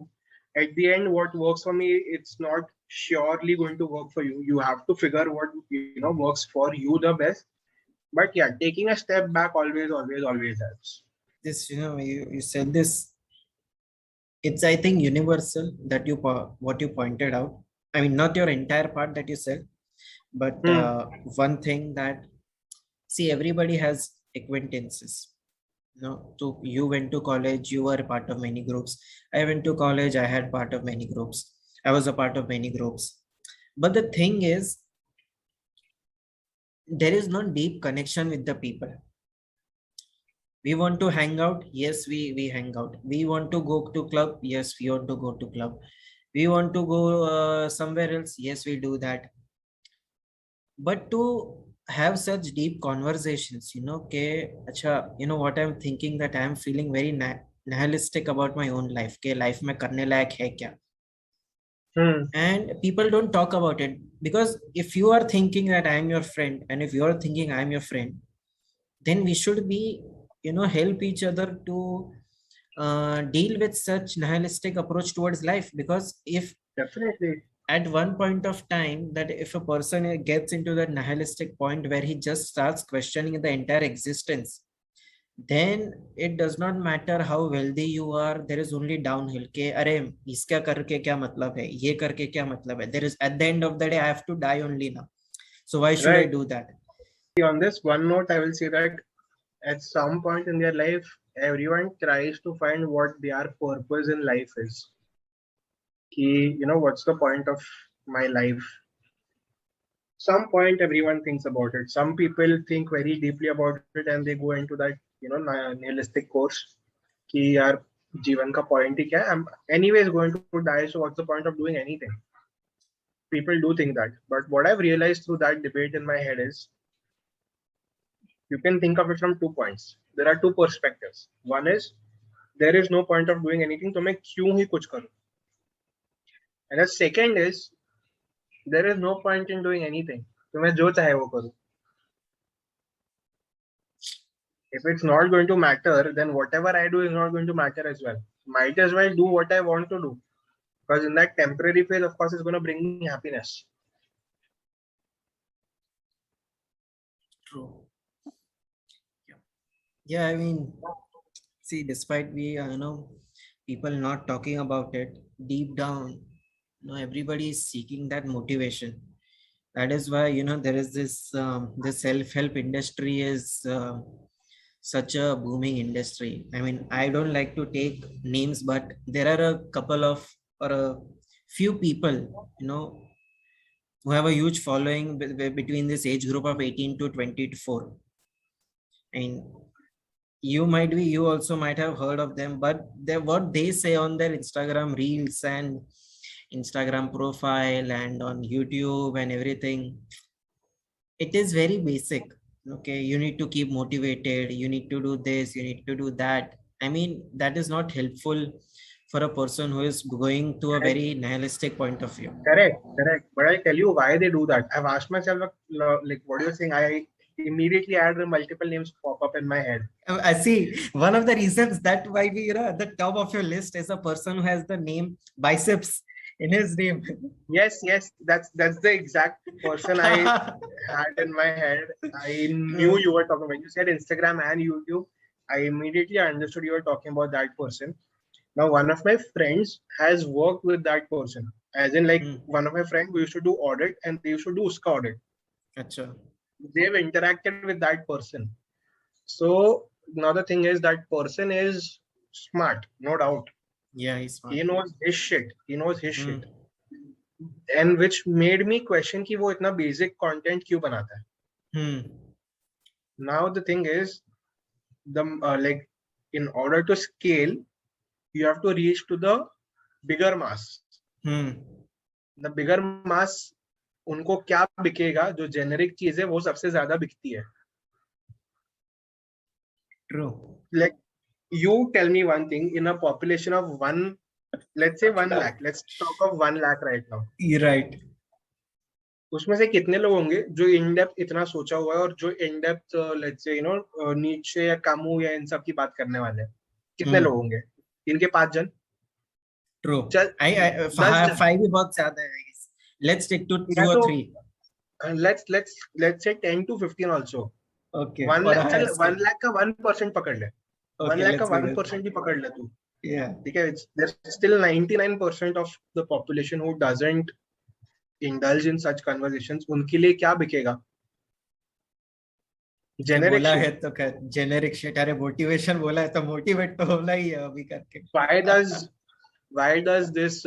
At the end, what works for me, it's not surely going to work for you. You have to figure what works for you the best. But yeah, taking a step back always helps. This, you said this. It's, I think, universal that what you pointed out. I mean, not your entire part that you said, but one thing that, see, everybody has acquaintances. So you went to college, you were a part of many groups. I went to college, I had part of many groups. I was a part of many groups. But the thing is, there is no deep connection with the people. We want to hang out, yes, we hang out. We want to go to club, yes, we want to go to club. We want to go somewhere else, yes, we do that. But to have such deep conversations, what I'm thinking, that I'm feeling very nihilistic about my own life. Life mein karne layak hai kya? And people don't talk about it, because if you are thinking that I am your friend, and if you are thinking I am your friend, then we should be, help each other to deal with such nihilistic approach towards life. Because if definitely at one point of time, that if a person gets into that nihilistic point where he just starts questioning the entire existence, then it does not matter how wealthy you are, there is only downhill. Ke are iska karke kya matlab hai, ye karke kya matlab hai? There is, at the end of the day, I have to die only now, so why should I do that? On this one note, I will say that at some point in their life, everyone tries to find what their purpose in life is. What's the point of my life? Some point everyone thinks about it. Some people think very deeply about it and they go into that nihilistic course कि यार जीवन का point ही क्या है? I'm anyways going to die, so what's the point of doing anything? People do think that, but what I've realized through that debate in my head is, you can think of it from 2 points. There are 2 perspectives. One is, there is no point of doing anything, तो मैं क्यों ही कुछ करूं? And the second is, there is no point in doing anything, तो मैं जो चाहे वो करूं. If it's not going to matter, then whatever I do is not going to matter as well. Might as well do what I want to do, because in that temporary phase, of course, it's going to bring me happiness. True. Yeah, I mean, see, despite we, people not talking about it, deep down, everybody is seeking that motivation. That is why, there is this, this self-help industry is such a booming industry. I mean, I don't like to take names, but there are a couple of, or a few people, who have a huge following between this age group of 18 to 24. And you also might have heard of them, but what they say on their Instagram reels and Instagram profile and on YouTube and everything, it is very basic. Okay, you need to keep motivated, you need to do this, you need to do that. I mean, that is not helpful for a person who is going to a very nihilistic point of view. Correct. But I'll tell you why they do that. I've asked myself, like, what are you saying? I immediately had the multiple names pop up in my head. I see. One of the reasons that why we, at the top of your list is a person who has the name biceps in his name. Yes, that's the exact person I had in my head. I knew you were talking about. You said Instagram and YouTube. I immediately understood you were talking about that person. Now, one of my friends has worked with that person. As in, like, one of my friends, we used to do audit and they used to do USCA audit. Achha. They've interacted with that person. So now the thing is, that person is smart, no doubt. Yeah, he's smart. He knows his shit. Shit. And which made me question कि वो इतना basic content क्यों बनाता है. Now the thing is, like, in order to scale, you have to reach to the bigger mass. The bigger mass उनको क्या बिकेगा, जो जेनेरिक चीज है वो सबसे ज्यादा बिकती है. True. Like you tell me one thing, in a population of one, let's say 1 lakh, let's talk of 1 lakh right now. You're right. उसमें से कितने लोग होंगे जो इन डेप्थ इतना सोचा हुआ है और जो इन डेप्थ लेट्स से नीचे या कामू या इन सब की बात करने वाले हैं? कितने लोग होंगे? इनके 5 जन. True. चल I 10 जन. five भी बहुत ज्यादा है, I guess. Let's stick to या 2 or तो 3. let's say 10 to 15 also. Okay. 1 On a lakh, higher चल scale. 1 लाख का 1% पकड़ ले. 1 Okay, लाख का let's go with 1% भी पकड़ ले तू. yeah. ठीक है, there's still 99% of the population who doesn't indulge in such conversations. उनके लिए क्या बिकेगा? कि जेनेरिक बोला है शिट. तो जेनेरिक शिट. अरे मोटिवेशन बोला है तो मोटिवेट तो होना ही है अभी करके. Why does this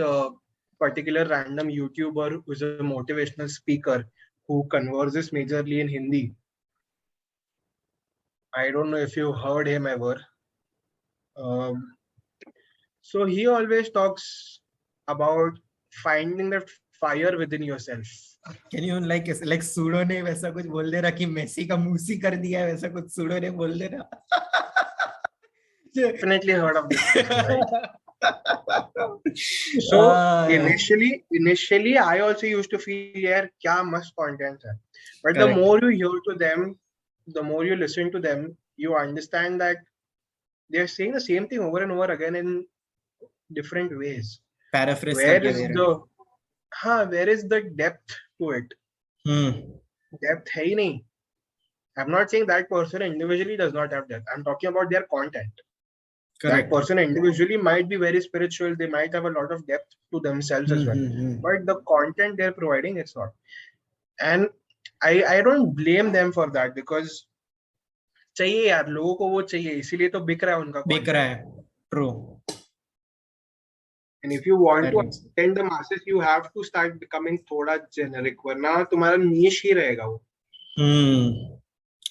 particular random YouTuber who is a motivational speaker who converses majorly in Hindi? I don't know if you heard him ever. So he always talks about finding that fire within yourself. Can you like pseudo ने वैसा कुछ बोल दे रहा कि Messi का मूसी कर दिया है, वैसा कुछ सूडो ने बोल दे रहा. Definitely heard of this person, right? So initially I also used to feel यार क्या मस्त content है. But Correct. the more you hear to them, the more you listen to them, you understand that they're saying the same thing over and over again in different ways. Paraphrase Where करके is दे रहे हैं. where is the depth to it? Depth है ही नहीं. I'm not saying that person individually does not have depth. I'm talking about their content. Correct. That person individually might be very spiritual. They might have a lot of depth to themselves as well. But the content they're providing, it's not. And I don't blame them for that because चाहिए यार, लोगों को वो चाहिए, इसीलिए तो बिक रहा है उनका. बिक रहा है. True. And if you want to attend the masses, you have to start becoming थोड़ा generic, वरना तुम्हारा niche ही रहेगा वो.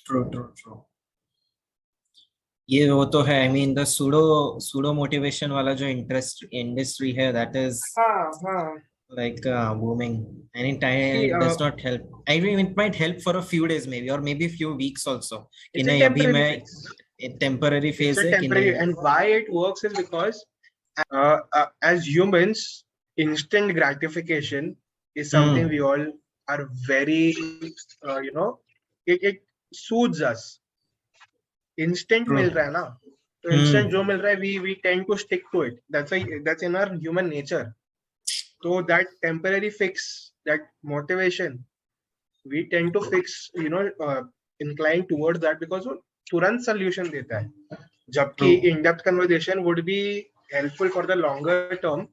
True. ये वो तो है. I mean the pseudo motivation वाला जो industry है, that is like booming. Anytime it does not help. I mean it might help for a few days maybe, or maybe few weeks also. It's a temporary phase. Temporary phase है कि नहीं. And why it works is because as humans, instant gratification is something we all are very it soothes us. Instant मिल रहा है ना, तो instant जो मिल रहा है we tend to stick to it. That's in our human nature. So that temporary fix, that motivation, we tend to fix, incline towards that because वो तुरंत solution देता है. जबकि in-depth conversation would be helpful for the longer term.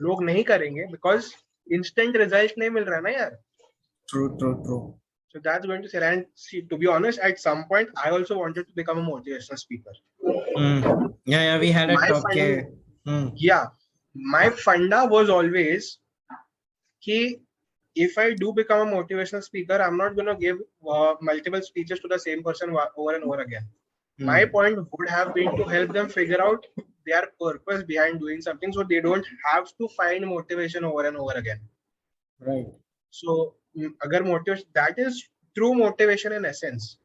लोग नहीं करेंगे because instant result नहीं मिल रहा ना यार. True. So that's going to say, and see, to be honest, at some point, I also wanted to become a motivational speaker. Yeah, we had a talk. Yeah, my funda was always कि if I do become a motivational speaker, I'm not going to give multiple speeches to the same person over and over again. My point would have been to help them figure out their purpose behind doing something, so they don't have to find motivation over and over again. Right. So agar motivation, that is true motivation in essence,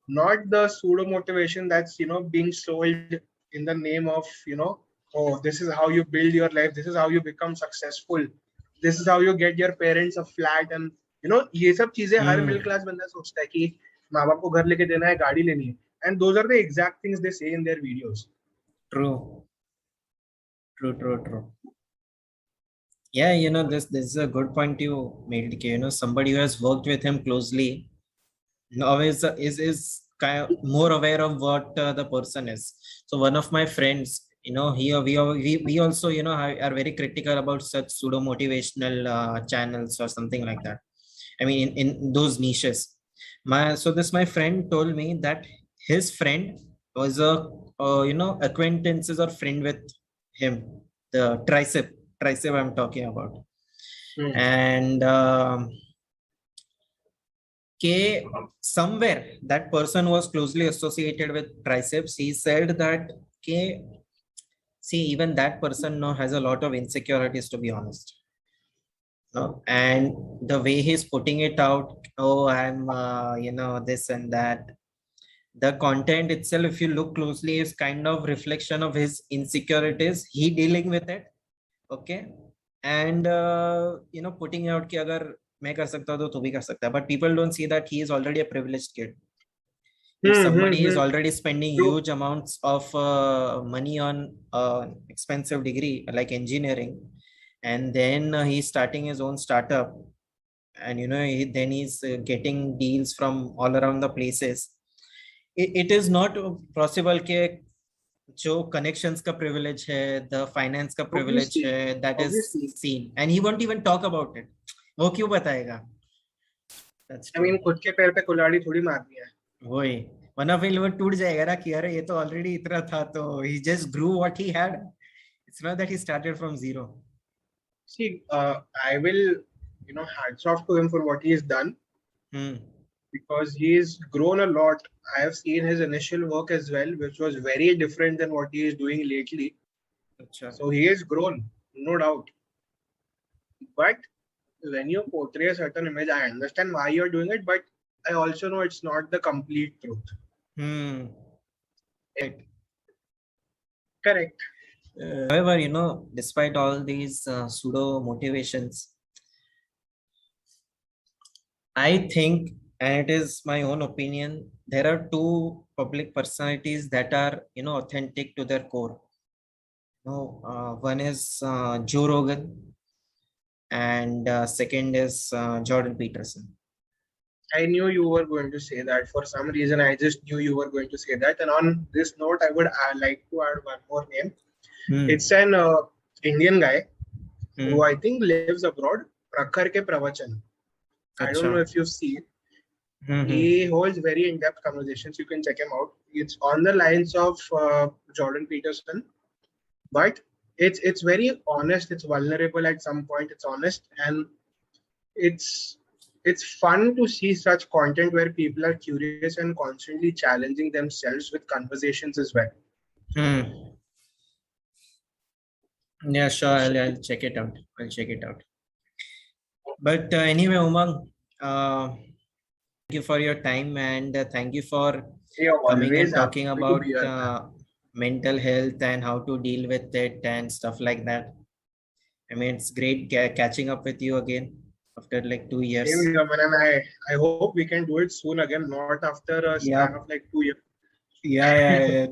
not the pseudo motivation that's being sold in the name of oh, this is how you build your life, this is how you become successful, this is how you get your parents a flat, and ये सब चीजें हर middle class बंदा सोचता है कि माँ बाप को घर लेके देना है, गाड़ी लेनी है, and those are the exact things they say in their videos. True. Yeah, this is a good point you made. Somebody who has worked with him closely always is kind of more aware of what the person is. So one of my friends, we also are very critical about such pseudo motivational channels or something like that. I mean in those niches. My friend told me that his friend was acquaintances or friend with him, the tricep I'm talking about. And somewhere that person was closely associated with triceps. He said that see, even that person now has a lot of insecurities, to be honest. No, and the way he's putting it out, oh, I'm, this and that. The content itself, if you look closely, is kind of reflection of his insecurities. He dealing with it, okay, and putting out कि अगर मैं कर सकता हूँ तो तू भी कर सकता है. But people don't see that he is already a privileged kid. If somebody is already spending True. huge amounts of money on expensive degree like engineering, and then he's starting his own startup, and then he's getting deals from all around the places. It is not possible कि जो connections का privilege है, the finance का privilege Obviously, है, that is obviously. seen, and he won't even talk about it. वो क्यों बताएगा? That's I mean, true. खुद के पैर पे कुल्हाड़ी थोड़ी मारनी है. वही, वरना फिर वो टूट जाएगा ना कि अरे ये तो already इतना था, तो he just grew what he had. It's not that he started from zero. See, I will, hats off to him for what he's done. Because he's grown a lot. I have seen his initial work as well, which was very different than what he is doing lately. Achha. So he has grown, no doubt. But when you portray a certain image, I understand why you're doing it, but I also know it's not the complete truth. Right. Correct. However, despite all these pseudo motivations, I think, and it is my own opinion, there are two public personalities that are, authentic to their core. One is Joe Rogan, and second is Jordan Peterson. I knew you were going to say that. For some reason, I just knew you were going to say that. And on this note, I would like to add one more name. It's an Indian guy who I think lives abroad, Prakhar Ke Pravachan. I don't know if you've seen. He holds very in-depth conversations. You can check him out. It's on the lines of Jordan Peterson, but it's very honest. It's vulnerable at some point. It's honest, and it's fun to see such content where people are curious and constantly challenging themselves with conversations as well. Yeah, sure. I'll check it out. But anyway, Umang, thank you for your time, and thank you for coming and talking about mental health and how to deal with it and stuff like that. I mean, it's great catching up with you again after like 2 years. Same here, man, and I hope we can do it soon again, not after a span of like 2 years. Yeah.